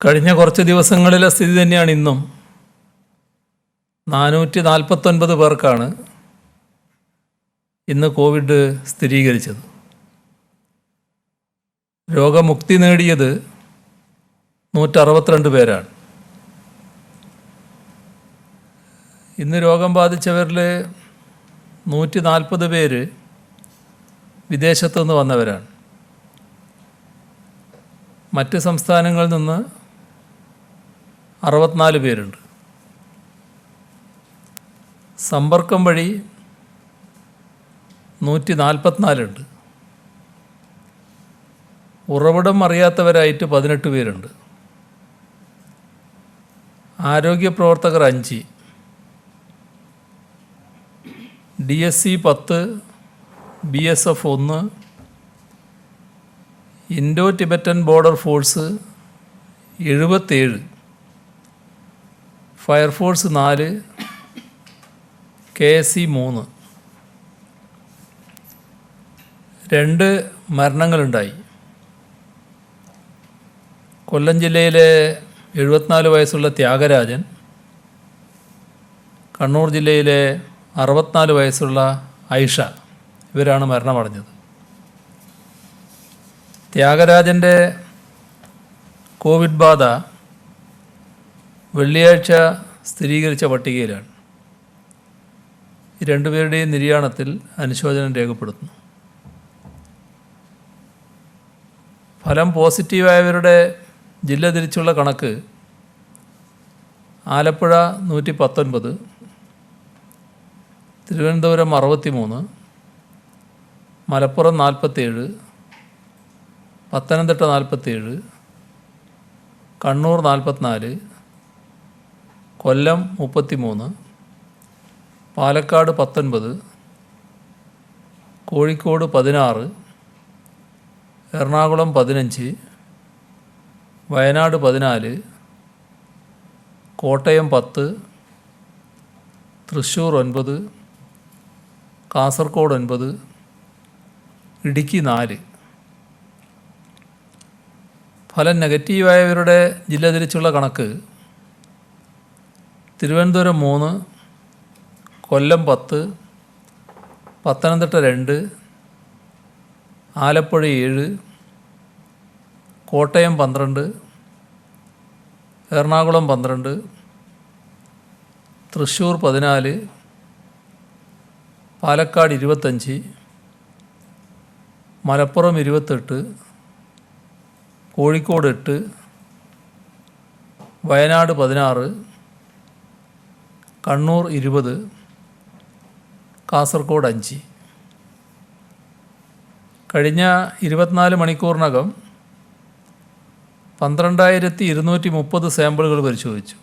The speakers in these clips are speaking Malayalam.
കഴിഞ്ഞ കുറച്ച് ദിവസങ്ങളിലെ സ്ഥിതി തന്നെയാണ് ഇന്നും. 449 പേർക്കാണ് ഇന്ന് കോവിഡ് സ്ഥിരീകരിച്ചത്. രോഗമുക്തി നേടിയത് 162 പേരാണ്. ഇന്ന് രോഗം ബാധിച്ചവരിൽ 140 പേര് വിദേശത്തു നിന്ന് വന്നവരാണ്. മറ്റ് സംസ്ഥാനങ്ങളിൽ നിന്ന് 64 പേരുണ്ട്. സമ്പർക്കം വഴി 144 ഉണ്ട്. ഉറവിടം അറിയാത്തവരായിട്ട് 18 പേരുണ്ട്. ആരോഗ്യ പ്രവർത്തകർ 5, DSC 10, BSF 1, Indo Tibetan border force 77, fire force 4, KSE 3. 2 മരണങ്ങളുണ്ടായി. കൊല്ലം ജില്ലയിലെ 74 വയസ്സുള്ള ത്യാഗരാജൻ, കണ്ണൂർ ജില്ലയിലെ 64 വയസ്സുള്ള ഐഷ, ഇവരാണ് മരണമടഞ്ഞത്. ത്യാഗരാജൻ്റെ കോവിഡ് ബാധ വെള്ളിയാഴ്ച സ്ഥിരീകരിച്ച പട്ടികയിലാണ്. ഈ രണ്ടുപേരുടെയും നിര്യാണത്തിൽ അനുശോചനം രേഖപ്പെടുത്തുന്നു. ഫലം പോസിറ്റീവായവരുടെ ജില്ല തിരിച്ചുള്ള കണക്ക്: ആലപ്പുഴ 119, തിരുവനന്തപുരം 63, മലപ്പുറം 47, പത്തനംതിട്ട 47, കണ്ണൂർ 44, കൊല്ലം 33, പാലക്കാട് 19, കോഴിക്കോട് 16, എറണാകുളം 15, വയനാട് 14, കോട്ടയം 10, തൃശ്ശൂർ 9, കാസർഗോഡ് 9, ഇടുക്കി 4. ഫലം നെഗറ്റീവായവരുടെ ജില്ല തിരിച്ചുള്ള കണക്ക്: തിരുവനന്തപുരം 3, കൊല്ലം 10, പത്തനംതിട്ട 2, ആലപ്പുഴ 7, കോട്ടയം 12, എറണാകുളം 12, തൃശ്ശൂർ 14, പാലക്കാട് 25, മലപ്പുറം 28, കോഴിക്കോട് 8, വയനാട് 16, കണ്ണൂർ 20, കാസർഗോഡ് 5. കഴിഞ്ഞ 24 മണിക്കൂറിനകം 12,230 സാമ്പിളുകൾ പരിശോധിച്ചു.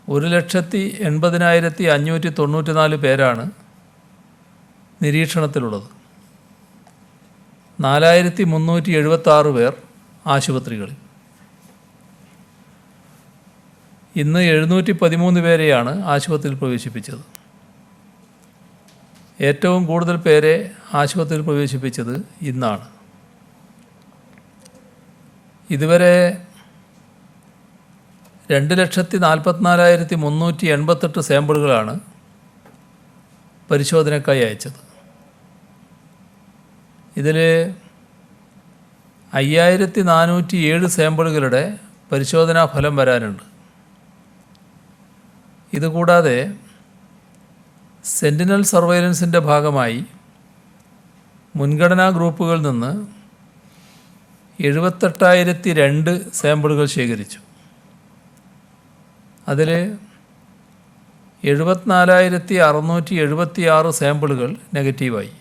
1,80,594 പേരാണ് നിരീക്ഷണത്തിലുള്ളത്. 4,376 പേർ ആശുപത്രികളിൽ. ഇന്ന് 713 പേരെയാണ് ആശുപത്രിയിൽ പ്രവേശിപ്പിച്ചത്. ഏറ്റവും കൂടുതൽ പേരെ ആശുപത്രിയിൽ പ്രവേശിപ്പിച്ചത് ഇന്നാണ്. ഇതുവരെ 2,44,388 സാമ്പിളുകളാണ് പരിശോധനയ്ക്കായി അയച്ചത്. ഇതിൽ 5,407 സാമ്പിളുകളുടെ പരിശോധനാ ഫലം വരാനുണ്ട്. ഇതുകൂടാതെ സെൻറ്റിനൽ സർവൈലൻസിൻ്റെ ഭാഗമായി മുൻഗണനാ ഗ്രൂപ്പുകളിൽ നിന്ന് 78,002 സാമ്പിളുകൾ ശേഖരിച്ചു. അതിൽ 74,676 സാമ്പിളുകൾ നെഗറ്റീവായി.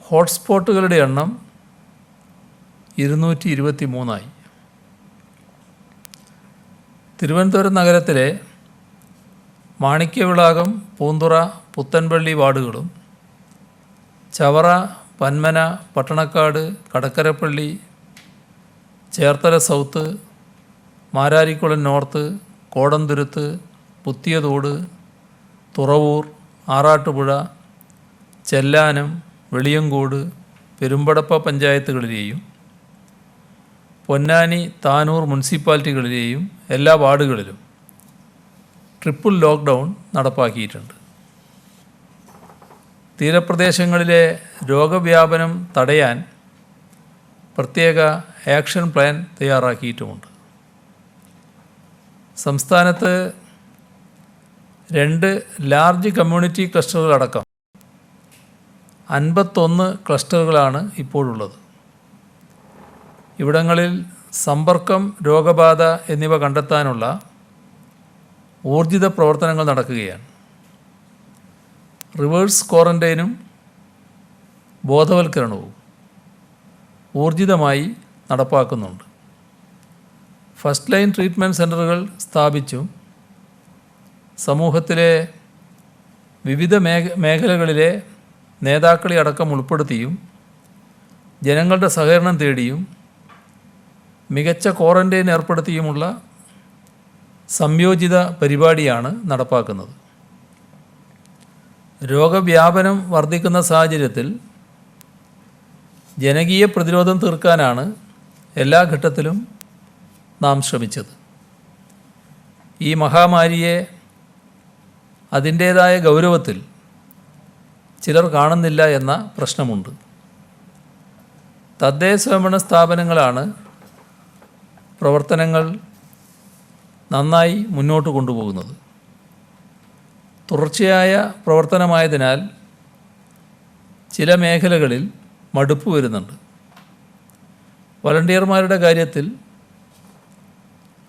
ഹോട്ട്സ്പോട്ടുകളുടെ എണ്ണം 223. തിരുവനന്തപുരം നഗരത്തിലെ മാണിക്യവിളാകം, പൂന്തുറ, പുത്തൻപള്ളി വാർഡുകളും ചവറ, പന്മന, പട്ടണക്കാട്, കടക്കരപ്പള്ളി, ചേർത്തല സൗത്ത്, മാരാരിക്കുളം നോർത്ത്, കോടന്തുരുത്ത്, പുത്തിയതോട്, തുറവൂർ, ആറാട്ടുപുഴ, ചെല്ലാനം, വെളിയങ്കോട്, പെരുമ്പടപ്പ പഞ്ചായത്തുകളിലെയും പൊന്നാനി, താനൂർ മുനിസിപ്പാലിറ്റികളിലെയും എല്ലാ വാർഡുകളിലും ട്രിപ്പിൾ ലോക്ക്ഡൗൺ നടപ്പാക്കിയിട്ടുണ്ട്. തീരപ്രദേശങ്ങളിലെ രോഗവ്യാപനം തടയാൻ പ്രത്യേക ആക്ഷൻ പ്ലാൻ തയ്യാറാക്കിയിട്ടുമുണ്ട്. സംസ്ഥാനത്ത് 2 ലാർജ് കമ്മ്യൂണിറ്റി ക്ലസ്റ്ററുകളടക്കം 51 ക്ലസ്റ്ററുകളാണ് ഇപ്പോഴുള്ളത്. ഇവിടങ്ങളിൽ സമ്പർക്കം, രോഗബാധ എന്നിവ കണ്ടെത്താനുള്ള ഊർജിത പ്രവർത്തനങ്ങൾ നടക്കുകയാണ്. റിവേഴ്സ് ക്വാറന്റൈനും ബോധവൽക്കരണവും ഊർജിതമായി നടപ്പാക്കുന്നുണ്ട്. ഫസ്റ്റ് ലൈൻ ട്രീറ്റ്മെൻറ്റ് സെൻ്ററുകൾ സ്ഥാപിച്ചും സമൂഹത്തിലെ വിവിധ മേഖലകളിലെ നേതാക്കളെ അടക്കം ഉൾപ്പെടുത്തിയും ജനങ്ങളുടെ സഹകരണം തേടിയും മികച്ച ക്വാറന്റൈൻ ഏർപ്പെടുത്തിയുമുള്ള സംയോജിത പരിപാടിയാണ് നടപ്പാക്കുന്നത്. രോഗവ്യാപനം വർദ്ധിക്കുന്ന സാഹചര്യത്തിൽ ജനകീയ പ്രതിരോധം തീർക്കാനാണ് എല്ലാ ഘട്ടത്തിലും നാം ശ്രമിച്ചത്. ഈ മഹാമാരിയെ അതിൻ്റേതായ ഗൗരവത്തിൽ ചിലർ കാണുന്നില്ല എന്ന പ്രശ്നമുണ്ട്. തദ്ദേശ സ്വയംഭരണ സ്ഥാപനങ്ങളാണ് പ്രവർത്തനങ്ങൾ നന്നായി മുന്നോട്ട് കൊണ്ടുപോകുന്നത്. തുടർച്ചയായ പ്രവർത്തനമായതിനാൽ ചില മേഖലകളിൽ മടുപ്പ് വരുന്നുണ്ട്. വളണ്ടിയർമാരുടെ കാര്യത്തിൽ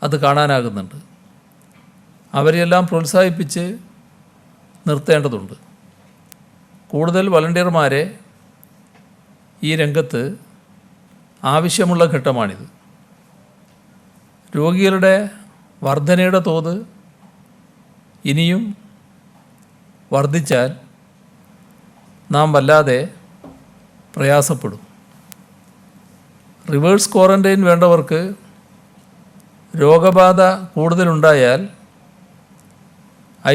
അത് കാണാനാകുന്നുണ്ട്. അവരെല്ലാം പ്രോത്സാഹിപ്പിച്ച് നിർത്തേണ്ടതുണ്ട്. കൂടുതൽ വളണ്ടിയർമാരെ ഈ രംഗത്ത് ആവശ്യമുള്ള ഘട്ടമാണിത്. രോഗികളുടെ വർധനയുടെ തോത് ഇനിയും വർദ്ധിച്ചാൽ നാം വല്ലാതെ പ്രയാസപ്പെടും. റിവേഴ്സ് ക്വാറന്റൈൻ വേണ്ടവർക്ക് രോഗബാധ കൂടുതലുണ്ടായാൽ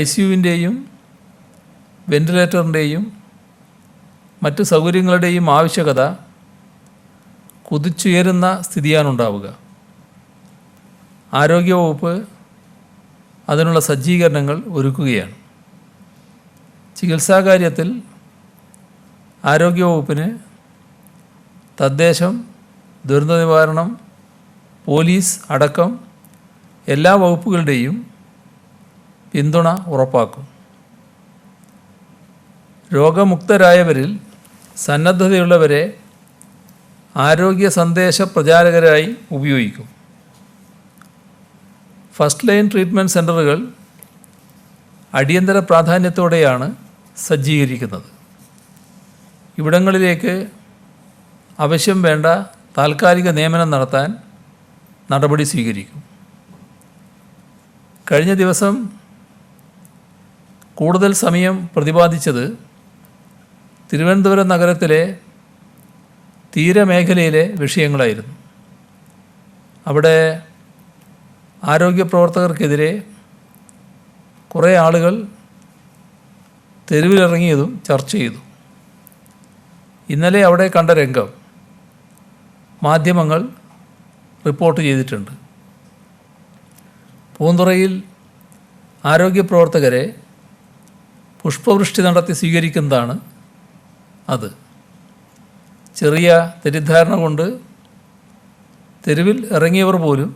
ICUവിൻ്റെയും വെന്റിലേറ്ററിൻ്റെയും മറ്റ് സൗകര്യങ്ങളുടെയും ആവശ്യകത കുതിച്ചുയരുന്ന സ്ഥിതിയാണുണ്ടാവുക. ആരോഗ്യവകുപ്പ് അതിനുള്ള സജ്ജീകരണങ്ങൾ ഒരുക്കുകയാണ്. ചികിത്സാകാര്യത്തിൽ ആരോഗ്യവകുപ്പിന് തദ്ദേശം, ദുരന്ത നിവാരണം, പോലീസ് അടക്കം എല്ലാ വകുപ്പുകളുടെയും പിന്തുണ ഉറപ്പാക്കും. രോഗമുക്തരായവരിൽ സന്നദ്ധതയുള്ളവരെ ആരോഗ്യ സന്ദേശ പ്രചാരകരായി ഉപയോഗിക്കും. ഫസ്റ്റ് ലൈൻ ട്രീറ്റ്മെൻറ്റ് സെൻ്ററുകൾ അടിയന്തര പ്രാധാന്യത്തോടെയാണ് സജ്ജീകരിക്കുന്നത്. ഇവിടങ്ങളിലേക്ക് ആവശ്യം വേണ്ട താൽക്കാലിക നിയമനം നടത്താൻ നടപടി സ്വീകരിക്കും. കഴിഞ്ഞ ദിവസം കൂടുതൽ സമയം പ്രതിപാദിച്ചത് തിരുവനന്തപുരം നഗരത്തിലെ തീരമേഖലയിലെ വിഷയങ്ങളായിരുന്നു. അവിടെ ആരോഗ്യ പ്രവർത്തകർക്കെതിരെ കുറേ ആളുകൾ തെരുവിലിറങ്ങിയതും ചർച്ച ചെയ്തു. ഇന്നലെ അവിടെ കണ്ട രംഗം മാധ്യമങ്ങൾ റിപ്പോർട്ട് ചെയ്തിട്ടുണ്ട്. പൂന്തുറയിൽ ആരോഗ്യ പ്രവർത്തകരെ പുഷ്പവൃഷ്ടി നടത്തി സ്വീകരിക്കുന്നതാണ് അത്. ചെറിയ തെറ്റിദ്ധാരണ കൊണ്ട് തെരുവിൽ ഇറങ്ങിയവർ പോലും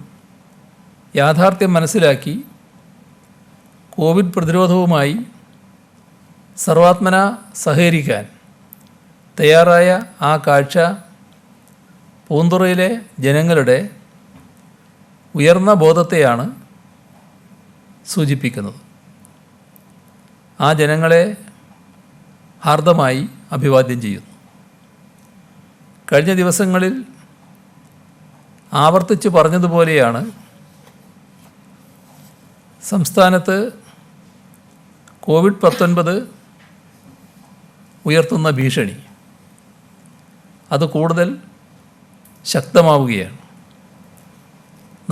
യാഥാർത്ഥ്യം മനസ്സിലാക്കി കോവിഡ് പ്രതിരോധവുമായി സർവാത്മന സഹകരിക്കാൻ തയ്യാറായ ആ കാഴ്ച പൂന്തുറയിലെ ജനങ്ങളുടെ ഉയർന്ന ബോധത്തെയാണ് സൂചിപ്പിക്കുന്നത്. ആ ജനങ്ങളെ ഹാർദമായി അഭിവാദ്യം ചെയ്യുന്നു. കഴിഞ്ഞ ദിവസങ്ങളിൽ ആവർത്തിച്ച് പറഞ്ഞതുപോലെയാണ് സംസ്ഥാനത്ത് കോവിഡ്-19 ഉയർത്തുന്ന ഭീഷണി അത് കൂടുതൽ ശക്തമാവുകയാണ്.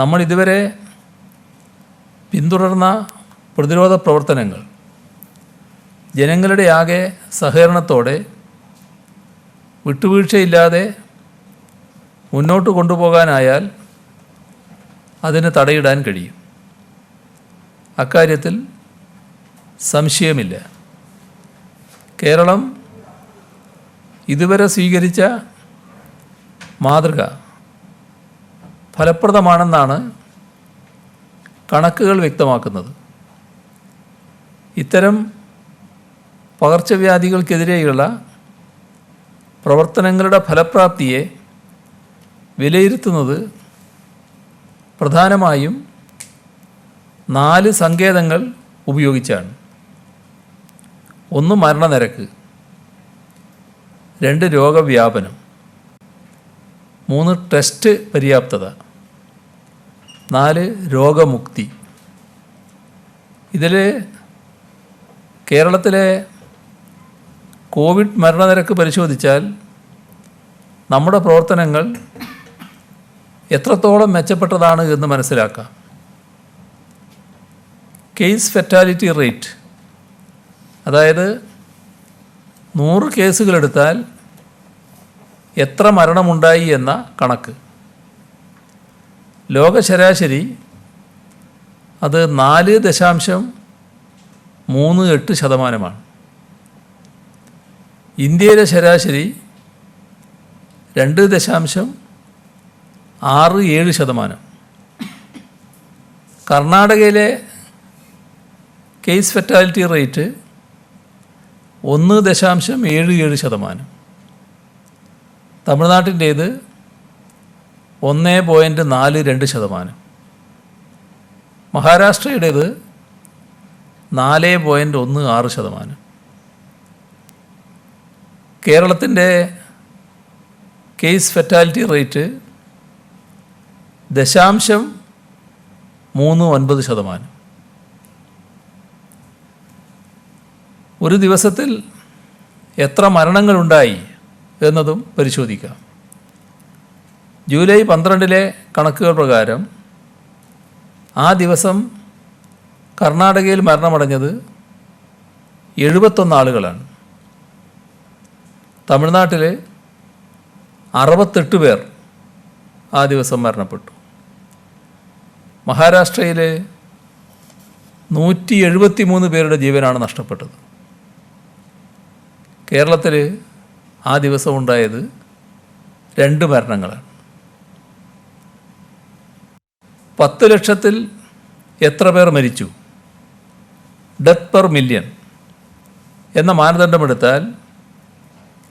നമ്മൾ ഇതുവരെ പിന്തുടർന്ന പ്രതിരോധ പ്രവർത്തനങ്ങൾ ജനങ്ങളുടെ ആകെ സഹകരണത്തോടെ വിട്ടുവീഴ്ചയില്ലാതെ മുന്നോട്ട് കൊണ്ടുപോകാനായാൽ അതിന് തടയിടാൻ കഴിയും. അക്കാര്യത്തിൽ സംശയമില്ല. കേരളം ഇതുവരെ സ്വീകരിച്ച മാതൃക ഫലപ്രദമാണെന്നാണ് കണക്കുകൾ വ്യക്തമാക്കുന്നത്. ഇത്തരം പകർച്ചവ്യാധികൾക്കെതിരെയുള്ള പ്രവർത്തനങ്ങളുടെ ഫലപ്രാപ്തിയെ വിലയിരുത്തുന്നത് പ്രധാനമായും 4 സങ്കേതങ്ങൾ ഉപയോഗിച്ചാണ്. 1 മരണനിരക്ക്, 2 രോഗവ്യാപനം, 3 ടെസ്റ്റ് പര്യാപ്തത, 4 രോഗമുക്തി. ഇതിൽ കേരളത്തിലെ കോവിഡ് മരണനിരക്ക് പരിശോധിച്ചാൽ നമ്മുടെ പ്രവർത്തനങ്ങൾ എത്രത്തോളം മെച്ചപ്പെട്ടതാണ് എന്ന് മനസ്സിലാക്കാം. കേസ് ഫെറ്റാലിറ്റി റേറ്റ്, അതായത് 100 കേസുകളെടുത്താൽ എത്ര മരണമുണ്ടായി എന്ന കണക്ക്. ലോക ശരാശരി അത് 4.38%. ഇന്ത്യയിലെ ശരാശരി 2.67%. കർണാടകയിലെ കേസ് ഫെറ്റാലിറ്റി റേറ്റ് 1.77%. തമിഴ്നാട്ടിൻ്റേത് 1.42%. മഹാരാഷ്ട്രയുടേത് 4.16%. കേരളത്തിൻ്റെ കേസ് ഫെറ്റാലിറ്റി റേറ്റ് 0.39%. ഒരു ദിവസത്തിൽ എത്ര മരണങ്ങളുണ്ടായി എന്നതും പരിശോധിക്കാം. ജൂലൈ 12 കണക്കുകൾ പ്രകാരം ആ ദിവസം കർണാടകയിൽ മരണമടഞ്ഞത് 71 ആളുകളാണ്. തമിഴ്നാട്ടിൽ 68 പേർ ആ ദിവസം മരണപ്പെട്ടു. മഹാരാഷ്ട്രയിൽ 173 പേരുടെ ജീവനാണ് നഷ്ടപ്പെട്ടത്. കേരളത്തിൽ ആ ദിവസം ഉണ്ടായത് 2 മരണങ്ങളാണ്. 10 ലക്ഷത്തിൽ എത്ര പേർ മരിച്ചു, ഡെത്ത് പെർ മില്യൺ എന്ന മാനദണ്ഡമെടുത്താൽ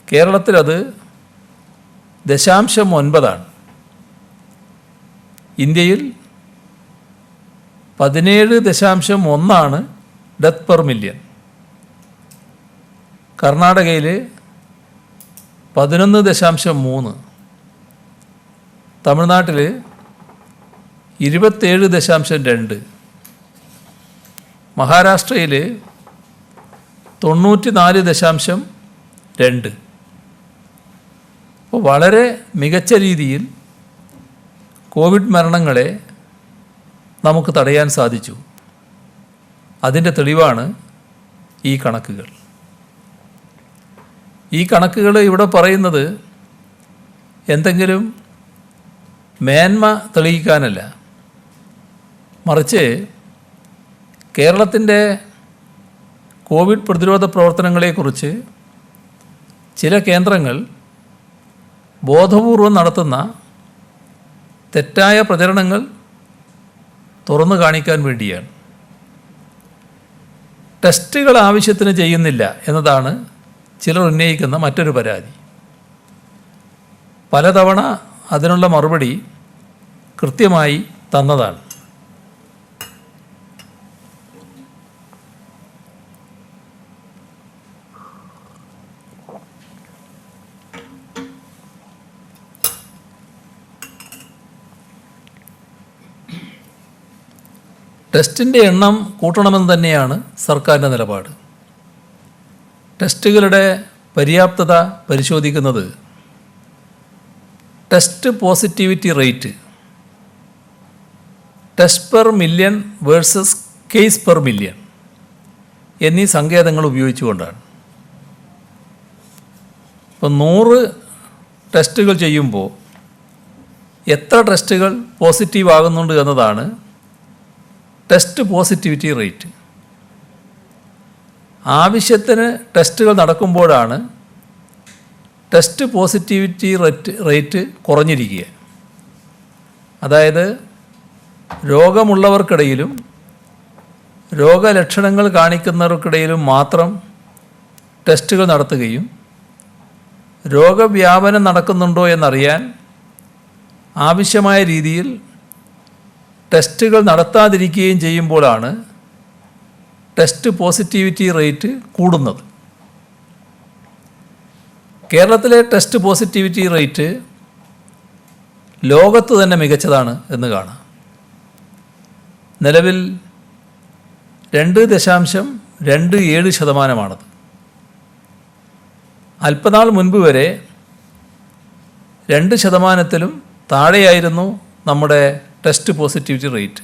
കേരളത്തിൽ അത് 0.9. ഇന്ത്യയിൽ 17.1 ഡെത്ത് പെർ മില്യൺ. കർണാടകയിൽ 11.3, തമിഴ്നാട്ടിൽ 27.2, മഹാരാഷ്ട്രയിൽ 94.2. അപ്പോൾ വളരെ മികച്ച രീതിയിൽ കോവിഡ് മരണങ്ങളെ നമുക്ക് തടയാൻ സാധിച്ചു. അതിൻ്റെ തെളിവാണ് ഈ കണക്കുകൾ. ഈ കണക്കുകൾ ഇവിടെ പറയുന്നത് എന്തെങ്കിലും മേന്മ തെളിയിക്കാനല്ല, മറിച്ച് കേരളത്തിൻ്റെ കോവിഡ് പ്രതിരോധ പ്രവർത്തനങ്ങളെക്കുറിച്ച് ചില കേന്ദ്രങ്ങൾ ബോധപൂർവം നടത്തുന്ന തെറ്റായ പ്രചരണങ്ങൾ തുറന്നു കാണിക്കാൻ വേണ്ടിയാണ്. ടെസ്റ്റുകൾ ആവശ്യത്തിന് ചെയ്യുന്നില്ല എന്നതാണ് ചിലർ ഉന്നയിക്കുന്ന മറ്റൊരു പരാതി. പലതവണ അതിനുള്ള മറുപടി കൃത്യമായി തന്നതാണ്. ടെസ്റ്റിൻ്റെ എണ്ണം കൂട്ടണമെന്ന് തന്നെയാണ് സർക്കാരിൻ്റെ നിലപാട്. ടെസ്റ്റുകളുടെ പര്യാപ്തത പരിശോധിക്കുന്നത് test positivity rate, test per million versus case per million എന്നീ സങ്കേതങ്ങൾ ഉപയോഗിച്ചുകൊണ്ടാണ്. ഇപ്പോൾ 100 ടെസ്റ്റുകൾ ചെയ്യുമ്പോൾ എത്ര ടെസ്റ്റുകൾ പോസിറ്റീവ് ആകുന്നുണ്ട് എന്നതാണ് ടെസ്റ്റ് പോസിറ്റിവിറ്റി റേറ്റ്. ആവശ്യത്തിന് ടെസ്റ്റുകൾ നടക്കുമ്പോഴാണ് ടെസ്റ്റ് പോസിറ്റിവിറ്റി റേറ്റ് കുറഞ്ഞിരിക്കുക. അതായത് രോഗമുള്ളവർക്കിടയിലും രോഗലക്ഷണങ്ങൾ കാണിക്കുന്നവർക്കിടയിലും മാത്രം ടെസ്റ്റുകൾ നടത്തുകയും രോഗവ്യാപനം നടക്കുന്നുണ്ടോ എന്നറിയാൻ ആവശ്യമായ രീതിയിൽ ടെസ്റ്റുകൾ നടത്താതിരിക്കുകയും ചെയ്യുമ്പോഴാണ് ടെസ്റ്റ് പോസിറ്റിവിറ്റി റേറ്റ് കൂടുന്നത്. കേരളത്തിലെ ടെസ്റ്റ് പോസിറ്റിവിറ്റി റേറ്റ് ലോകത്ത് തന്നെ മികച്ചതാണ് എന്ന് കാണാം. നിലവിൽ 2.27%. അല്പനാൾ മുൻപ് വരെ 2%-ലും താഴെയായിരുന്നു നമ്മുടെ ടെസ്റ്റ് പോസിറ്റിവിറ്റി റേറ്റ്.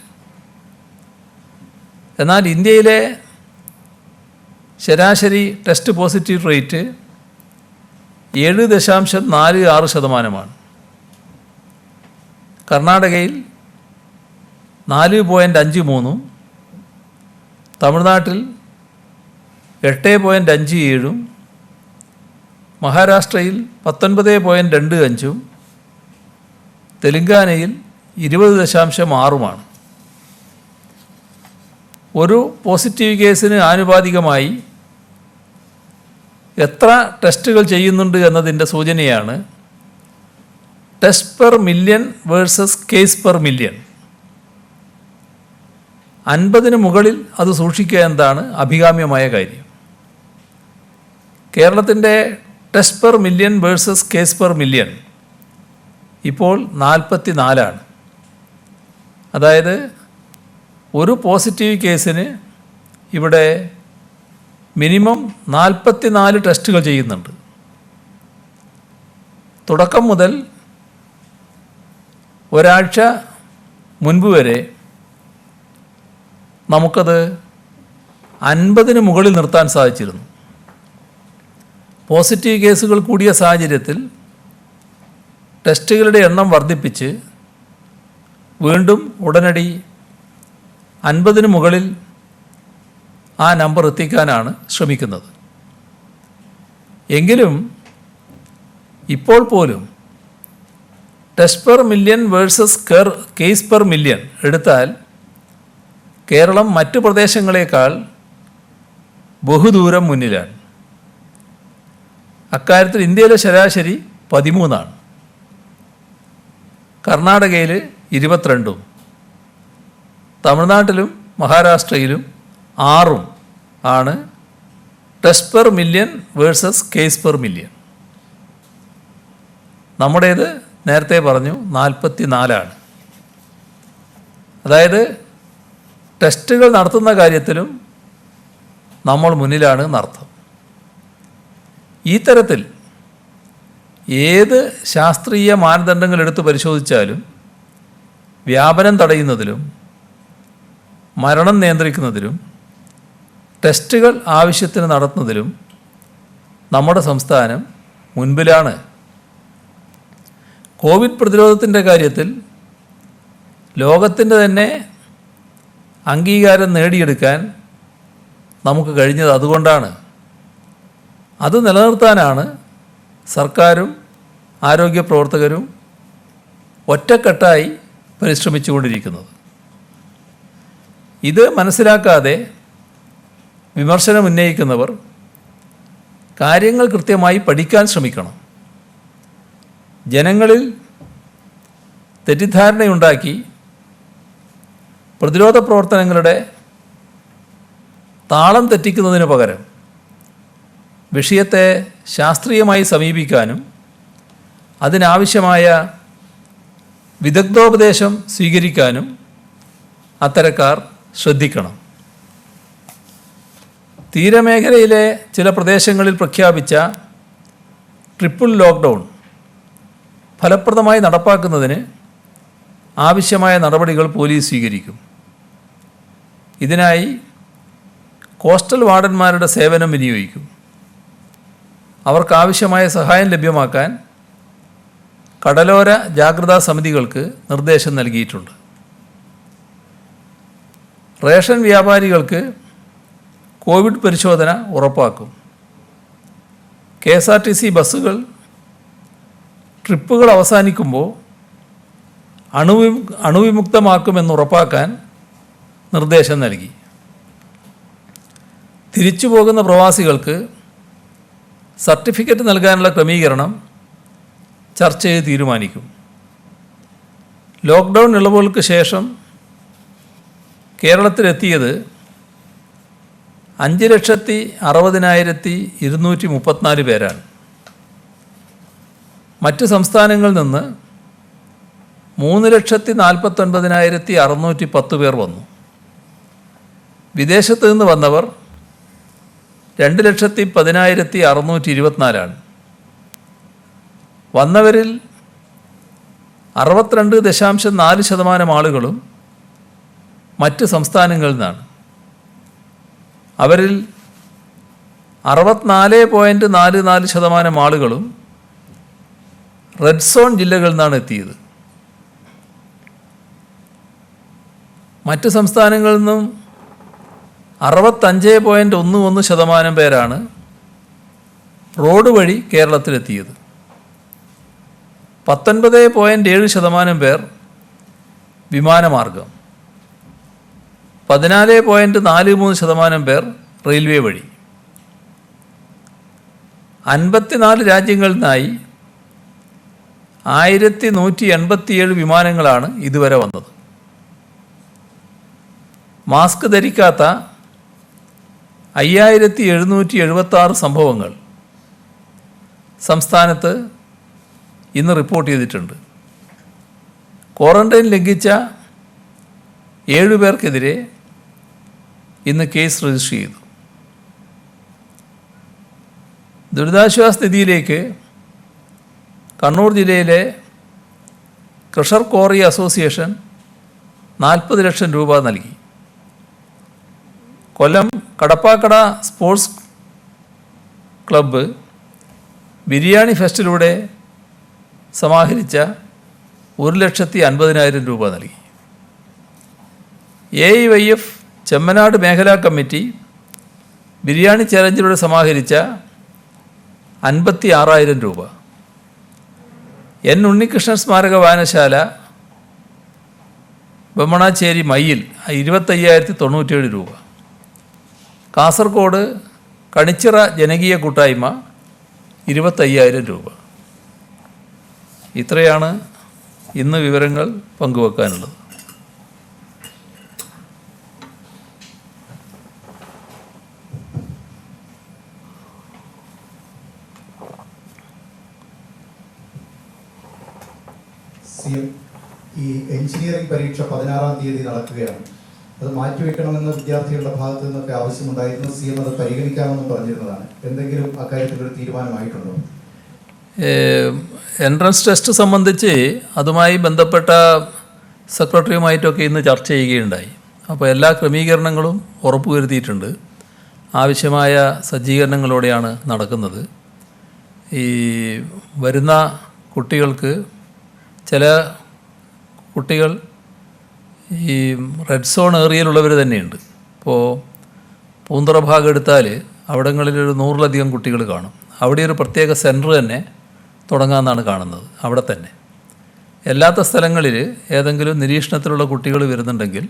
എന്നാൽ ഇന്ത്യയിലെ ശരാശരി ടെസ്റ്റ് പോസിറ്റിവിറ്റി റേറ്റ് 7.46%. കർണാടകയിൽ 4.53, തമിഴ്നാട്ടിൽ 8.57, മഹാരാഷ്ട്രയിൽ 19.25, തെലുങ്കാനയിൽ 20.6. ഒരു പോസിറ്റീവ് കേസിന് ആനുപാതികമായി എത്ര ടെസ്റ്റുകൾ ചെയ്യുന്നുണ്ട് എന്നതിൻ്റെ സൂചനയാണ് test per million versus case per million. 50-ന് മുകളിൽ അത് സൂക്ഷിക്കുക എന്നതാണ് അഭികാമ്യമായ കാര്യം. കേരളത്തിൻ്റെ test per million versus case per million ഇപ്പോൾ 44. അതായത് ഒരു പോസിറ്റീവ് കേസിന് ഇവിടെ മിനിമം 44 ടെസ്റ്റുകൾ ചെയ്യുന്നുണ്ട്. തുടക്കം മുതൽ ഒരാഴ്ച മുൻപ് വരെ നമുക്കത് 50-ന് മുകളിൽ നിർത്താൻ സാധിച്ചിരുന്നു. പോസിറ്റീവ് കേസുകൾ കൂടിയ സാഹചര്യത്തിൽ ടെസ്റ്റുകളുടെ എണ്ണം വർദ്ധിപ്പിച്ച് വീണ്ടും ഉടനടി 50-ന് മുകളിൽ ആ നമ്പർ എത്തിക്കാനാണ് ശ്രമിക്കുന്നത്. എങ്കിലും ഇപ്പോൾ പോലും test per million versus case per million എടുത്താൽ കേരളം മറ്റു പ്രദേശങ്ങളെക്കാൾ ബഹുദൂരം മുന്നിലാണ്. അക്കാര്യത്തിൽ ഇന്ത്യയിലെ ശരാശരി 13, കർണാടകയിൽ 22, തമിഴ്നാട്ടിലും മഹാരാഷ്ട്രയിലും 6 ആണ് test per million versus case per million. നമ്മുടേത് നേരത്തെ പറഞ്ഞു 44. അതായത് ടെസ്റ്റുകൾ നടത്തുന്ന കാര്യത്തിലും നമ്മൾ മുന്നിലാണ് എന്നർത്ഥം. ഈ തരത്തിൽ ഏത് ശാസ്ത്രീയ മാനദണ്ഡങ്ങൾ എടുത്ത് പരിശോധിച്ചാലും വ്യാപനം തടയുന്നതിലും മരണം നിയന്ത്രിക്കുന്നതിലും ടെസ്റ്റുകൾ ആവശ്യത്തിന് നടത്തുന്നതിലും നമ്മുടെ സംസ്ഥാനം മുൻപിലാണ്. കോവിഡ് പ്രതിരോധത്തിൻ്റെ കാര്യത്തിൽ ലോകത്തിൻ്റെ തന്നെ അംഗീകാരം നേടിയെടുക്കാൻ നമുക്ക് കഴിഞ്ഞത് അതുകൊണ്ടാണ്. അത് നിലനിർത്താനാണ് സർക്കാരും ആരോഗ്യ പ്രവർത്തകരും ഒറ്റക്കെട്ടായി പരിശ്രമിച്ചുകൊണ്ടിരിക്കുന്നത്. ഇത് മനസ്സിലാക്കാതെ വിമർശനം ഉന്നയിക്കുന്നവർ കാര്യങ്ങൾ കൃത്യമായി പഠിക്കാൻ ശ്രമിക്കണം. ജനങ്ങളിൽ തെറ്റിദ്ധാരണയുണ്ടാക്കി പ്രതിരോധ പ്രവർത്തനങ്ങളുടെ താളം തെറ്റിക്കുന്നതിന് പകരം വിഷയത്തെ ശാസ്ത്രീയമായി സമീപിക്കാനും അതിനാവശ്യമായ വിദഗ്ധോപദേശം സ്വീകരിക്കാനും അത്തരക്കാർ ശ്രദ്ധിക്കണം. തീരമേഖലയിലെ ചില പ്രദേശങ്ങളിൽ പ്രഖ്യാപിച്ച ട്രിപ്പിൾ ലോക്ക്ഡൗൺ ഫലപ്രദമായി നടപ്പാക്കുന്നതിന് ആവശ്യമായ നടപടികൾ പോലീസ് സ്വീകരിക്കും. ഇതിനായി കോസ്റ്റൽ വാർഡന്മാരുടെ സേവനം വിനിയോഗിക്കും. അവർക്കാവശ്യമായ സഹായം ലഭ്യമാക്കാൻ കടലോര ജാഗ്രതാ സമിതികൾക്ക് നിർദ്ദേശം നൽകിയിട്ടുണ്ട്. റേഷൻ വ്യാപാരികൾക്ക് കോവിഡ് പരിശോധന ഉറപ്പാക്കും. KSRTC ബസ്സുകൾ ട്രിപ്പുകൾ അവസാനിക്കുമ്പോൾ അണുവിമുക്തമാക്കുമെന്ന് ഉറപ്പാക്കാൻ നിർദ്ദേശം നൽകി. തിരിച്ചു പോകുന്ന പ്രവാസികൾക്ക് സർട്ടിഫിക്കറ്റ് നൽകാനുള്ള ക്രമീകരണം ചർച്ച ചെയ്ത് തീരുമാനിക്കും. ലോക്ക്ഡൗൺ ഇളവുകൾക്ക് ശേഷം കേരളത്തിലെത്തിയത് 5,60,234 പേരാണ്. മറ്റ് സംസ്ഥാനങ്ങളിൽ നിന്ന് 3,49,610 പേർ വന്നു. വിദേശത്ത് നിന്ന് വന്നവർ 2,10,624 വന്നവരിൽ 62.4% ആളുകളും മറ്റ് സംസ്ഥാനങ്ങളിൽ നിന്നാണ്. അവരിൽ 64.44% ആളുകളും റെഡ് സോൺ ജില്ലകളിൽ നിന്നാണ് എത്തിയത്. മറ്റ് സംസ്ഥാനങ്ങളിൽ നിന്നും 65.11% പേരാണ് റോഡ് വഴി കേരളത്തിലെത്തിയത്. 19.7% പേർ വിമാനമാർഗം, 14.43% പേർ റെയിൽവേ വഴി. 54 രാജ്യങ്ങളിൽ നിന്നായി 1187 വിമാനങ്ങളാണ് ഇതുവരെ വന്നത്. മാസ്ക് ധരിക്കാത്ത 5776 സംഭവങ്ങൾ സംസ്ഥാനത്ത് ഇന്ന് റിപ്പോർട്ട് ചെയ്തിട്ടുണ്ട്. ക്വാറന്റൈൻ ലംഘിച്ച 7 പേർക്കെതിരെ ഇന്ന് കേസ് രജിസ്റ്റർ ചെയ്തു. ദുരിതാശ്വാസ നിധിയിലേക്ക് കണ്ണൂർ ജില്ലയിലെ ക്രഷർ ക്വാറി അസോസിയേഷൻ 40 ലക്ഷം രൂപ നൽകി. കൊല്ലം കടപ്പാക്കട സ്പോർട്സ് ക്ലബ്ബ് ബിരിയാണി ഫെസ്റ്റിലൂടെ സമാഹരിച്ച 1,50,000 രൂപ നൽകി. AIYF ചെമ്മനാട് മേഖലാ കമ്മിറ്റി ബിരിയാണി ചലഞ്ചിലൂടെ സമാഹരിച്ച 56,000 രൂപ. N. ഉണ്ണികൃഷ്ണൻ സ്മാരക വായനശാല ബൊമ്മണാശ്ശേരി മയ്യിൽ 25,097 രൂപ. കാസർഗോഡ് കണിച്ചിറ ജനകീയ കൂട്ടായ്മ 25,000 രൂപ. ഇത്രയാണ് ഇന്ന് വിവരങ്ങൾ പങ്കുവെക്കാനുള്ളത്. ഈ എഞ്ചിനീയറിംഗ് പരീക്ഷ 16-ാം തീയതി നടക്കുകയാണ്. അത് മാറ്റിവെക്കണമെന്ന് വിദ്യാർത്ഥികളുടെ ഭാഗത്തു നിന്നൊക്കെ ആവശ്യമുണ്ടായിരുന്നു. CM അത് പരിഗണിക്കാമെന്ന് പറഞ്ഞിരുന്നതാണ്. എന്തെങ്കിലും അക്കാര്യത്തിലൊരു തീരുമാനമായിട്ടുണ്ടോ? എൻട്രൻസ് ടെസ്റ്റ് സംബന്ധിച്ച് അതുമായി ബന്ധപ്പെട്ട സെക്രട്ടറിയുമായിട്ടൊക്കെ ഇന്ന് ചർച്ച ചെയ്യുകയുണ്ടായി. അപ്പോൾ എല്ലാ ക്രമീകരണങ്ങളും ഉറപ്പുവരുത്തിയിട്ടുണ്ട്. ആവശ്യമായ സജ്ജീകരണങ്ങളോടെയാണ് നടക്കുന്നത്. ഈ വരുന്ന കുട്ടികൾക്ക് ചില കുട്ടികൾ ഈ റെഡ് സോൺ ഏരിയയിലുള്ളവർ തന്നെയുണ്ട്. ഇപ്പോൾ പൂന്തറ ഭാഗം എടുത്താൽ അവിടങ്ങളിലൊരു 100-ലധികം കുട്ടികൾ കാണും. അവിടെ ഒരു പ്രത്യേക സെൻറ്റർ തന്നെ തുടങ്ങാമെന്നാണ് കാണുന്നത്. അവിടെ തന്നെ അല്ലാത്ത സ്ഥലങ്ങളിൽ ഏതെങ്കിലും നിരീക്ഷണത്തിലുള്ള കുട്ടികൾ വരുന്നുണ്ടെങ്കിൽ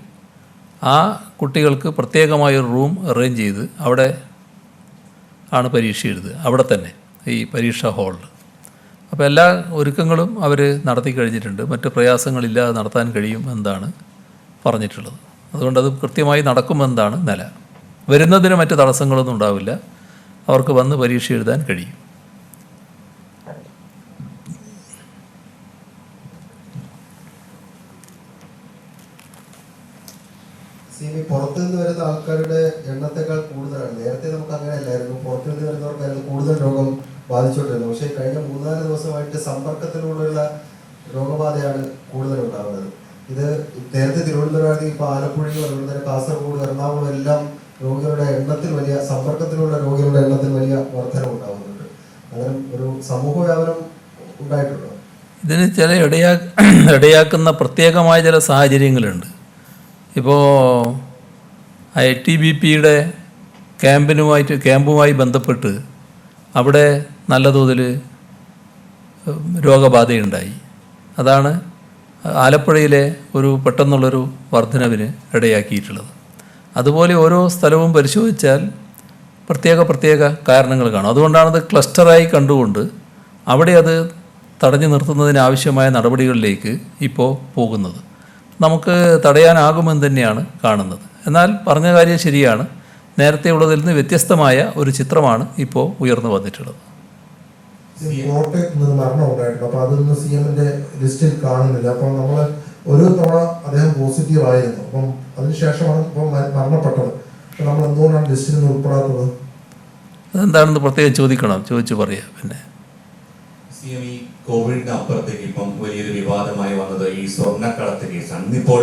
ആ കുട്ടികൾക്ക് പ്രത്യേകമായൊരു റൂം അറേഞ്ച് ചെയ്ത് അവിടെ ആണ് പരീക്ഷ എഴുതുക, അവിടെ തന്നെ ഈ പരീക്ഷാ ഹാളിൽ. അപ്പോൾ എല്ലാ ഒരുക്കങ്ങളും അവർ നടത്തി കഴിഞ്ഞിട്ടുണ്ട്. മറ്റ് പ്രയാസങ്ങളില്ലാതെ നടത്താൻ കഴിയും എന്നാണ് പറഞ്ഞിട്ടുള്ളത്. അതുകൊണ്ടത് കൃത്യമായി നടക്കുമെന്നാണ് നില. വരുന്നതിന് മറ്റ് തടസ്സങ്ങളൊന്നും ഉണ്ടാവില്ല. അവർക്ക് വന്ന് പരീക്ഷ എഴുതാൻ കഴിയും. പുറത്തു നിന്ന് വരുന്ന ആൾക്കാരുടെ എണ്ണത്തെക്കാൾ കൂടുതലാണ്. നേരത്തെ നമുക്ക് അങ്ങനെ അല്ലായിരുന്നു. പുറത്തു നിന്ന് വരുന്നവർക്കായിരുന്നു കൂടുതൽ രോഗം ബാധിച്ചുകൊണ്ടിരുന്നത്. പക്ഷേ കഴിഞ്ഞ 3-4 ദിവസമായിട്ട് സമ്പർക്കത്തിലൂടെയുള്ള രോഗബാധയാണ് കൂടുതലുണ്ടാകുന്നത്. ഇത് നേരത്തെ തിരുവനന്തപുരമാണെങ്കിൽ ഇപ്പോൾ ആലപ്പുഴയും അതുപോലെ തന്നെ കാസർഗോഡ്, എറണാകുളം എല്ലാം രോഗികളുടെ എണ്ണത്തിൽ വലിയ സമ്പർക്കത്തിലുള്ള രോഗികളുടെ എണ്ണത്തിൽ വലിയ വർധന ഉണ്ടാകുന്നുണ്ട്. അങ്ങനെ ഒരു സമൂഹ വ്യാപനം ഉണ്ടായിട്ടുണ്ടോ? ഇതിന് ചില ഇടയാക്കുന്ന പ്രത്യേകമായ ചില സാഹചര്യങ്ങളുണ്ട്. ഇപ്പോൾ ITBPയുടെ ക്യാമ്പുമായി ബന്ധപ്പെട്ട് അവിടെ നല്ല തോതിൽ രോഗബാധയുണ്ടായി. അതാണ് ആലപ്പുഴയിലെ ഒരു പെട്ടെന്നുള്ളൊരു വർധനവിന് ഇടയാക്കിയിട്ടുള്ളത്. അതുപോലെ ഓരോ സ്ഥലവും പരിശോധിച്ചാൽ പ്രത്യേക കാരണങ്ങൾ കാണും. അതുകൊണ്ടാണത് ക്ലസ്റ്ററായി കണ്ടുകൊണ്ട് അവിടെ അത് തടഞ്ഞു നിർത്തുന്നതിനാവശ്യമായ നടപടികളിലേക്ക് ഇപ്പോൾ പോകുന്നത്. നമുക്ക് തടയാനാകുമെന്ന് തന്നെയാണ് കാണുന്നത്. എന്നാൽ പറഞ്ഞ കാര്യം ശരിയാണ്. നേരത്തെ ഉള്ളതിൽ നിന്ന് വ്യത്യസ്തമായ ഒരു ചിത്രമാണ് ഇപ്പോൾ ഉയർന്നു വന്നിട്ടുള്ളത്. കോട്ടയത്ത് നിന്ന് മരണം ഉണ്ടായിട്ടുണ്ട്. അപ്പോൾ അതൊന്നും CMന്റെ ലിസ്റ്റിൽ കാണുന്നില്ല. അപ്പോൾ നമ്മൾ ഒരു തവണ അദ്ദേഹം പോസിറ്റീവ് ആയിരുന്നു. അപ്പം അതിനുശേഷമാണ് ഇപ്പം മരണപ്പെട്ടത്. അപ്പം നമ്മൾ എന്തുകൊണ്ടാണ് ലിസ്റ്റിൽ നിന്ന് ഉൾപ്പെടാത്തത്? അതെന്താണെന്ന് പ്രത്യേകം ചോദിച്ചു പറയാം. പിന്നെ CM ഈ കോവിഡിന് അപ്പുറത്തേക്ക് ഇപ്പം വലിയൊരു വിവാദമായി വന്നത് ഈ സ്വർണ്ണക്കടത്ത് കേസാണ്. ഇന്നിപ്പോൾ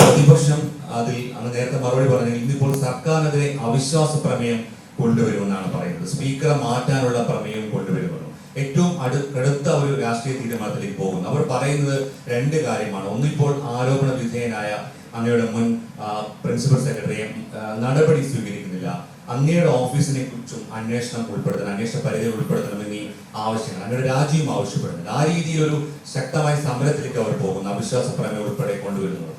പ്രതിപക്ഷം അതിൽ അങ്ങ് നേരത്തെ മറുപടി പറഞ്ഞെങ്കിൽ ഇന്നിപ്പോൾ സർക്കാരിനെതിരെ അവിശ്വാസ പ്രമേയം കൊണ്ടുവരുമെന്നാണ് പറയുന്നത്. സ്പീക്കറെ മാറ്റാനുള്ള പ്രമേയം കൊണ്ടുവരുമെന്ന് ഏറ്റവും കടുത്ത ഒരു രാഷ്ട്രീയ തീരുമാനത്തിലേക്ക് പോകുന്നു. അവർ പറയുന്നത് രണ്ട് കാര്യമാണ്. ഒന്നിപ്പോൾ ആരോപണ വിധേയനായ അങ്ങയുടെ മുൻ പ്രിൻസിപ്പൽ സെക്രട്ടറിയെ നടപടി സ്വീകരിക്കുന്നില്ല, അങ്ങയുടെ ഓഫീസിനെ കുറിച്ചും അന്വേഷണ പരിധി ഉൾപ്പെടുത്തണമെന്നീ ആവശ്യങ്ങൾ അങ്ങയുടെ രാജ്യവും ആവശ്യപ്പെടുന്നുണ്ട്. ആ രീതിയിൽ ഒരു ശക്തമായ സമരത്തിലേക്ക് അവർ പോകുന്നു, അവിശ്വാസ പ്രമേയം ഉൾപ്പെടെ കൊണ്ടുവരുന്നത്.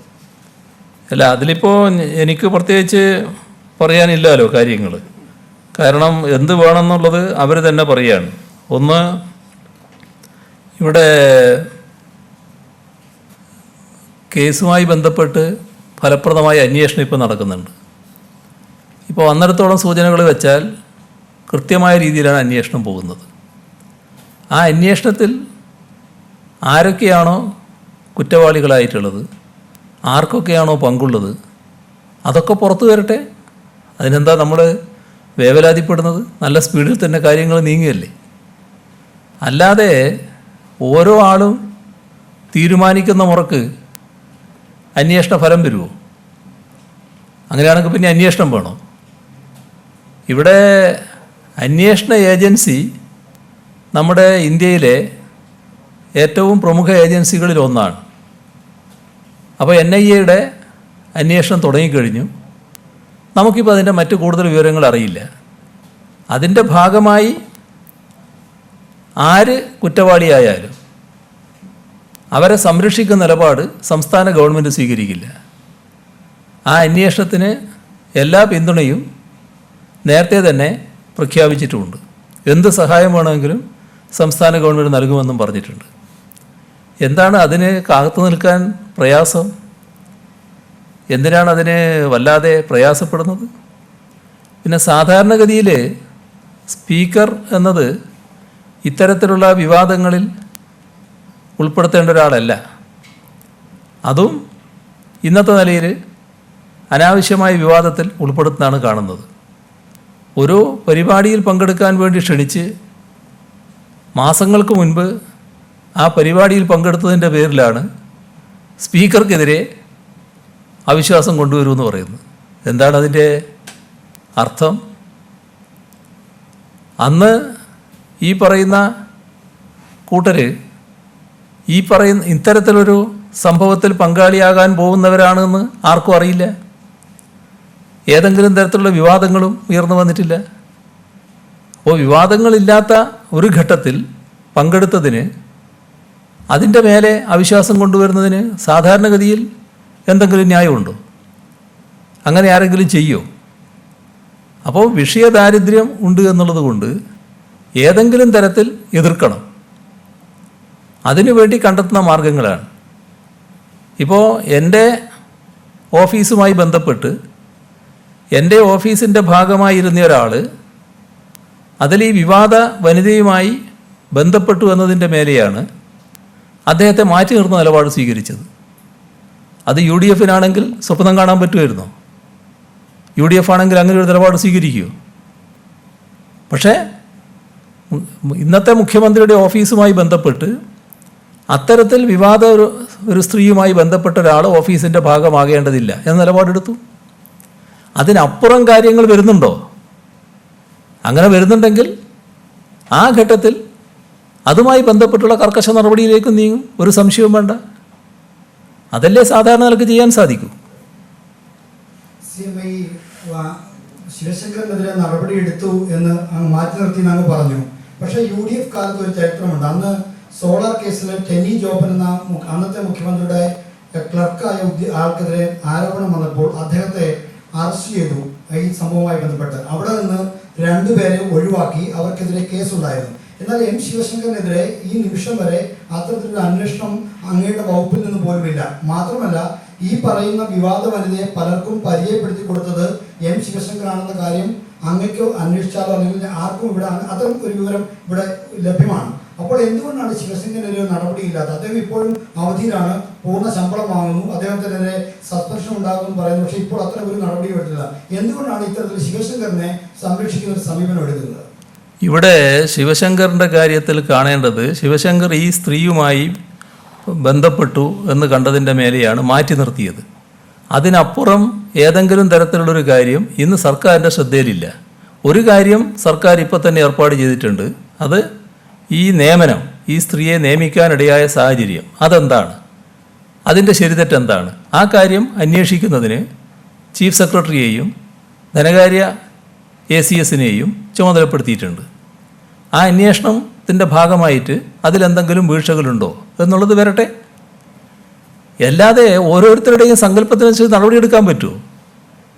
അല്ല, അതിലിപ്പോൾ എനിക്ക് പ്രത്യേകിച്ച് പറയാനില്ലല്ലോ കാര്യങ്ങൾ. കാരണം എന്ത് വേണമെന്നുള്ളത് അവർ തന്നെ പറയുകയാണ്. ഒന്ന്, ഇവിടെ കേസുമായി ബന്ധപ്പെട്ട് ഫലപ്രദമായ അന്വേഷണം ഇപ്പോൾ നടക്കുന്നുണ്ട്. ഇപ്പോൾ വന്നിടത്തോളം സൂചനകൾ വെച്ചാൽ കൃത്യമായ രീതിയിലാണ് അന്വേഷണം പോകുന്നത്. ആ അന്വേഷണത്തിൽ ആരൊക്കെയാണോ കുറ്റവാളികളായിട്ടുള്ളത്, ആർക്കൊക്കെയാണോ പങ്കുള്ളത്, അതൊക്കെ പുറത്തു വരട്ടെ. അതിനെന്താ നമ്മൾ വേവലാതിപ്പെടുന്നത്? നല്ല സ്പീഡിൽ തന്നെ കാര്യങ്ങൾ നീങ്ങിയല്ലേ. അല്ലാതെ ഓരോ ആളും തീരുമാനിക്കുന്ന മുറക്ക് അന്വേഷണ ഫലം വരുമോ? അങ്ങനെയാണെങ്കിൽ പിന്നെ അന്വേഷണം വേണോ? ഇവിടെ അന്വേഷണ ഏജൻസി നമ്മുടെ ഇന്ത്യയിലെ ഏറ്റവും പ്രമുഖ ഏജൻസികളിൽ ഒന്നാണ്. അപ്പോൾ NIAയുടെ അന്വേഷണം തുടങ്ങിക്കഴിഞ്ഞു. നമുക്കിപ്പോൾ അതിൻ്റെ മറ്റ് കൂടുതൽ വിവരങ്ങൾ അറിയില്ല. അതിൻ്റെ ഭാഗമായി ആര് കുറ്റവാളിയായാലും അവരെ സംരക്ഷിക്കുന്ന നിലപാട് സംസ്ഥാന ഗവൺമെൻറ് സ്വീകരിക്കില്ല. ആ അന്വേഷണത്തിന് എല്ലാ പിന്തുണയും നേരത്തെ തന്നെ പ്രഖ്യാപിച്ചിട്ടുമുണ്ട്. എന്ത് സഹായം വേണമെങ്കിലും സംസ്ഥാന ഗവൺമെൻറ് നൽകുമെന്നും പറഞ്ഞിട്ടുണ്ട്. എന്താണ് അതിന് കാത്തു നിൽക്കാൻ പ്രയാസം? എന്തിനാണ് അതിന് വല്ലാതെ പ്രയാസപ്പെടുന്നത്? പിന്നെ സാധാരണഗതിയിൽ സ്പീക്കർ എന്നത് ഇത്തരത്തിലുള്ള വിവാദങ്ങളിൽ ഉൾപ്പെടുത്തേണ്ട ഒരാളല്ല. അതും ഇന്നത്തെ നിലയിൽ അനാവശ്യമായ വിവാദത്തിൽ ഉൾപ്പെടുത്തുന്നതാണ് കാണുന്നത്. ഒരു പരിപാടിയിൽ പങ്കെടുക്കാൻ വേണ്ടി ക്ഷണിച്ച് മാസങ്ങൾക്ക് മുൻപ് ആ പരിപാടിയിൽ പങ്കെടുത്തതിൻ്റെ പേരിലാണ് സ്പീക്കർക്കെതിരെ അവിശ്വാസം കൊണ്ടുവരുമെന്ന് പറയുന്നത്. എന്താണ് അതിൻ്റെ അർത്ഥം? അന്ന് ഈ പറയുന്ന കൂട്ടർ ഇത്തരത്തിലൊരു സംഭവത്തിൽ പങ്കാളിയാകാൻ പോകുന്നവരാണെന്ന് ആർക്കും അറിയില്ല. ഏതെങ്കിലും തരത്തിലുള്ള വിവാദങ്ങളും ഉയർന്നു വന്നിട്ടില്ല. അപ്പോൾ വിവാദങ്ങളില്ലാത്ത ഒരു ഘട്ടത്തിൽ പങ്കെടുത്തതിന് അതിൻ്റെ മേലെ അവിശ്വാസം കൊണ്ടുവരുന്നതിന് സാധാരണഗതിയിൽ എന്തെങ്കിലും ന്യായമുണ്ടോ? അങ്ങനെ ആരെങ്കിലും ചെയ്യുമോ? അപ്പോൾ വിഷയദാരിദ്ര്യം ഉണ്ട് എന്നുള്ളത് കൊണ്ട് ഏതെങ്കിലും തരത്തിൽ എതിർക്കണം. അതിനുവേണ്ടി കണ്ടെത്തുന്ന മാർഗങ്ങളാണ്. ഇപ്പോൾ എൻ്റെ ഓഫീസുമായി ബന്ധപ്പെട്ട് എൻ്റെ ഓഫീസിൻ്റെ ഭാഗമായിരുന്ന ഒരാൾ അതിൽ ഈ വിവാദ വനിതയുമായി ബന്ധപ്പെട്ടു എന്നതിൻ്റെ മേലെയാണ് അദ്ദേഹത്തെ മാറ്റി നിർത്തുന്ന നിലപാട് സ്വീകരിച്ചത്. അത് UDFനാണെങ്കിൽ സ്വപ്നം കാണാൻ പറ്റുമായിരുന്നോ? UDF ആണെങ്കിൽ അങ്ങനെ ഒരു നിലപാട് സ്വീകരിക്കുമോ? പക്ഷേ ഇന്നത്തെ മുഖ്യമന്ത്രിയുടെ ഓഫീസുമായി ബന്ധപ്പെട്ട് അത്തരത്തിൽ വിവാദ ഒരു സ്ത്രീയുമായി ബന്ധപ്പെട്ട ഒരാൾ ഓഫീസിൻ്റെ ഭാഗമാകേണ്ടതില്ല എന്ന നിലപാടെടുത്തു. അതിനപ്പുറം കാര്യങ്ങൾ വരുന്നുണ്ടോ? അങ്ങനെ വരുന്നുണ്ടെങ്കിൽ ആ ഘട്ടത്തിൽ അതുമായി ബന്ധപ്പെട്ടുള്ള കർക്കശ നടപടിയിലേക്ക് നീങ്ങും, ഒരു സംശയവും വേണ്ട. അതല്ലേ സാധാരണ നിലക്ക് ചെയ്യാൻ സാധിക്കൂ. ശിവശങ്കറിനെതിരെ നടപടിയെടുത്തു എന്ന് അങ്ങ് മാറ്റി നിർത്തി അങ്ങ് പറഞ്ഞു. പക്ഷേ UDF കാലത്ത് ഒരു ചരിത്രമുണ്ട്. അന്ന് സോളാർ കേസിൽ ടെന്നി ജോബൻ എന്ന അന്നത്തെ മുഖ്യമന്ത്രിയുടെ ക്ലർക്കായ ആൾക്കെതിരെ ആരോപണം വന്നപ്പോൾ അദ്ദേഹത്തെ അറസ്റ്റ് ചെയ്തു. ഈ സംഭവവുമായി ബന്ധപ്പെട്ട് അവിടെ നിന്ന് 2 പേരെ ഒഴിവാക്കി, അവർക്കെതിരെ കേസുണ്ടായിരുന്നു. എന്നാൽ M. ശിവശങ്കറിനെതിരെ ഈ നിമിഷം വരെ അത്തരത്തിലൊരു അന്വേഷണം അങ്ങയുടെ വകുപ്പിൽ നിന്ന് പോലുമില്ല. മാത്രമല്ല, ഈ പറയുന്ന വിവാദ വനിതയെ പലർക്കും പരിചയപ്പെടുത്തി കൊടുത്തത് M. ശിവശങ്കറാണെന്ന കാര്യം അങ്ങയ്ക്ക് അന്വേഷിച്ചാലോ അല്ലെങ്കിൽ ആർക്കും ഇവിടെ അത്തരം ഒരു വിവരം ഇവിടെ ലഭ്യമാണ്. അപ്പോൾ എന്തുകൊണ്ടാണ് ശിവശങ്കറിനെതിരെ നടപടിയില്ലാത്തത്? അദ്ദേഹം ഇപ്പോഴും അവധിയിലാണ്, പൂർണ്ണ ശമ്പളം വാങ്ങുന്നു, അദ്ദേഹത്തിനെതിരെ സസ്പെൻഷൻ ഉണ്ടാകുമെന്ന് പറയുന്നു. പക്ഷേ ഇപ്പോൾ അത്തരം ഒരു നടപടിയും എടുത്തില്ല. എന്തുകൊണ്ടാണ് ഇത്തരത്തിൽ ശിവശങ്കറിനെ സംരക്ഷിക്കുന്ന ഒരു സമീപനം എടുക്കുന്നത്? ഇവിടെ ശിവശങ്കറിൻ്റെ കാര്യത്തിൽ കാണേണ്ടത്, ശിവശങ്കർ ഈ സ്ത്രീയുമായി ബന്ധപ്പെട്ടു എന്ന് കണ്ടതിൻ്റെ മേലെയാണ് മാറ്റി നിർത്തിയത്. അതിനപ്പുറം ഏതെങ്കിലും തരത്തിലുള്ളൊരു കാര്യം ഇന്ന് സർക്കാരിൻ്റെ ശ്രദ്ധയിലില്ല. ഒരു കാര്യം സർക്കാർ ഇപ്പോൾ തന്നെ ഏർപ്പാട് ചെയ്തിട്ടുണ്ട്. അത് ഈ നിയമനം, ഈ സ്ത്രീയെ നിയമിക്കാനിടയായ സാഹചര്യം അതെന്താണ്, അതിൻ്റെ ശരിതെറ്റെന്താണ്, ആ കാര്യം അന്വേഷിക്കുന്നതിന് ചീഫ് സെക്രട്ടറിയെയും ധനകാര്യ ACSനെയും ചുമതലപ്പെടുത്തിയിട്ടുണ്ട്. ആ അന്വേഷണത്തിൻ്റെ ഭാഗമായിട്ട് അതിലെന്തെങ്കിലും വീഴ്ചകളുണ്ടോ എന്നുള്ളത് വരട്ടെ. അല്ലാതെ ഓരോരുത്തരുടെയും സങ്കല്പത്തിനനുസരിച്ച് നടപടിയെടുക്കാൻ പറ്റുമോ?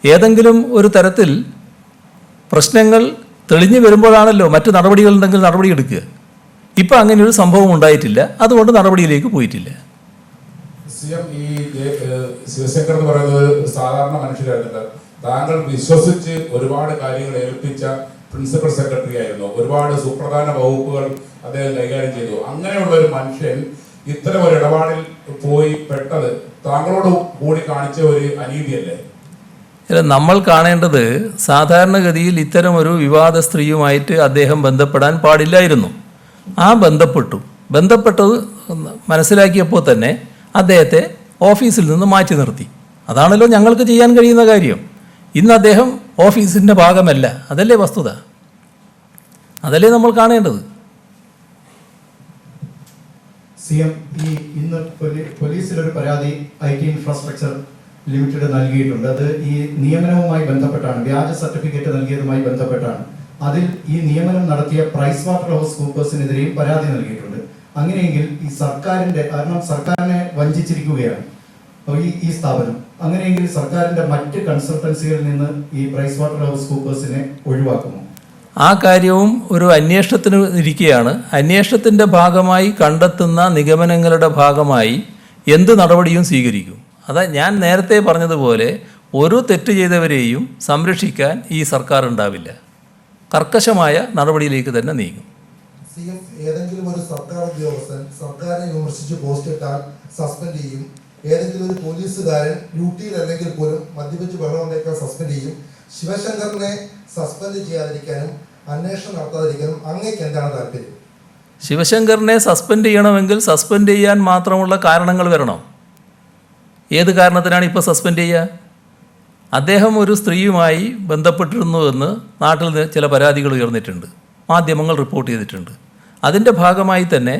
ഏതെങ്കിലും ഒരു തരത്തിൽ പ്രശ്നങ്ങൾ തെളിഞ്ഞു വരുമ്പോഴാണല്ലോ മറ്റ് നടപടികളുണ്ടെങ്കിൽ നടപടിയെടുക്കുക. ഇപ്പം അങ്ങനെയൊരു സംഭവം ഉണ്ടായിട്ടില്ല, അതുകൊണ്ട് നടപടിയിലേക്ക് പോയിട്ടില്ല. ഈ ശിവശങ്കർ എന്ന് പറയുന്നത് സാധാരണ മനുഷ്യരായിരുന്നില്ല. താങ്കൾ വിശ്വസിച്ച് ഒരുപാട് കാര്യങ്ങൾ ഏൽപ്പിച്ച പ്രിൻസിപ്പൽ സെക്രട്ടറി ആയിരുന്നു. ഒരുപാട് സുപ്രധാന വകുപ്പുകൾ അദ്ദേഹം കൈകാര്യം ചെയ്തു. അങ്ങനെയുള്ള ഒരു മനുഷ്യൻ ഇത്തരം ഒരു ഇടപാടിൽ പോയി പെട്ടത് താങ്കളോട് കൂടി കാണിച്ച ഒരു അനീതിയല്ലേ? നമ്മൾ കാണേണ്ടത്, സാധാരണഗതിയിൽ ഇത്തരം ഒരു വിവാദ സ്ത്രീയുമായിട്ട് അദ്ദേഹം ബന്ധപ്പെടാൻ പാടില്ലായിരുന്നു. ബന്ധപ്പെട്ടത് മനസ്സിലാക്കിയപ്പോൾ തന്നെ അദ്ദേഹത്തെ ഓഫീസിൽ നിന്ന് മാറ്റി നിർത്തി. അതാണല്ലോ ഞങ്ങൾക്ക് ചെയ്യാൻ കഴിയുന്ന കാര്യം. ഇന്ന് അദ്ദേഹം ഓഫീസിൻ്റെ ഭാഗമല്ല, അതല്ലേ വസ്തുത, അതല്ലേ നമ്മൾ കാണേണ്ടത്. CM, ഇന്ന് പോലീസിലൊരു പരാതി IT ഇൻഫ്രാസ്ട്രക്ചർ ലിമിറ്റഡ് നൽകിയിട്ടുണ്ട്. അത് ഈ നിയമനവുമായി ബന്ധപ്പെട്ടാണ്, വ്യാജ സർട്ടിഫിക്കറ്റ് നൽകിയതുമായി ബന്ധപ്പെട്ടാണ്. അതിൽ ഈ നിയമനം നടത്തിയ പ്രൈസ് വാട്ടർ ഹൗസ് കൂപ്പേഴ്സിനെതിരെയും പരാതി നൽകിയിട്ടുണ്ട്. അങ്ങനെയെങ്കിൽ ഈ സർക്കാരിന്റെ, കാരണം സർക്കാരിനെ വഞ്ചിച്ചിരിക്കുകയാണ് ഈ സ്ഥാപനം, അങ്ങനെയെങ്കിൽ സർക്കാരിന്റെ മറ്റ് കൺസൾട്ടൻസികളിൽ നിന്ന് ഈ പ്രൈസ് വാട്ടർ ഹൗസ് കൂപ്പേഴ്സിനെ ഒഴിവാക്കുമോ? ആ കാര്യവും ഒരു അന്വേഷണത്തിന് ഇരിക്കുകയാണ്. അന്വേഷണത്തിൻ്റെ ഭാഗമായി കണ്ടെത്തുന്ന നിഗമനങ്ങളുടെ ഭാഗമായി എന്ത് നടപടിയും സ്വീകരിക്കും. അതാ ഞാൻ നേരത്തെ പറഞ്ഞതുപോലെ, ഒരു തെറ്റ് ചെയ്തവരെയും സംരക്ഷിക്കാൻ ഈ സർക്കാർ ഉണ്ടാവില്ല. കർക്കശമായ നടപടിയിലേക്ക് തന്നെ നീങ്ങും. ഏതെങ്കിലും ഒരു സർക്കാർ ഉദ്യോഗസ്ഥൻ സർക്കാരിനെ വിമർശിച്ച് പോസ്റ്റ് ഇട്ടാൽ സസ്പെൻഡ് ചെയ്യും. ഏതെങ്കിലും ഒരു പോലീസുകാരൻ ഡ്യൂട്ടിയിൽ അല്ലെങ്കിൽ പോലും മദ്യപിച്ച് ബഹളമുണ്ടാക്കാൻ സസ്പെൻഡ് ചെയ്യും. ശിവശങ്കറിനെ സസ്പെൻഡ് ചെയ്യാതിരിക്കാനും അന്വേഷണം നടത്താതിരിക്കാനും അങ്ങേക്ക് എന്താണ് താല്പര്യം? ശിവശങ്കറിനെ സസ്പെൻഡ് ചെയ്യണമെങ്കിൽ സസ്പെൻഡ് ചെയ്യാൻ മാത്രമുള്ള കാരണങ്ങൾ വരണം. ഏത് കാരണത്തിനാണ് ഇപ്പോൾ സസ്പെൻഡ് ചെയ്യുക? അദ്ദേഹം ഒരു സ്ത്രീയുമായി ബന്ധപ്പെട്ടിരുന്നുവെന്ന് നാട്ടിൽ ചില പരാതികൾ ഉയർന്നിട്ടുണ്ട്, മാധ്യമങ്ങൾ റിപ്പോർട്ട് ചെയ്തിട്ടുണ്ട്. അതിൻ്റെ ഭാഗമായി തന്നെ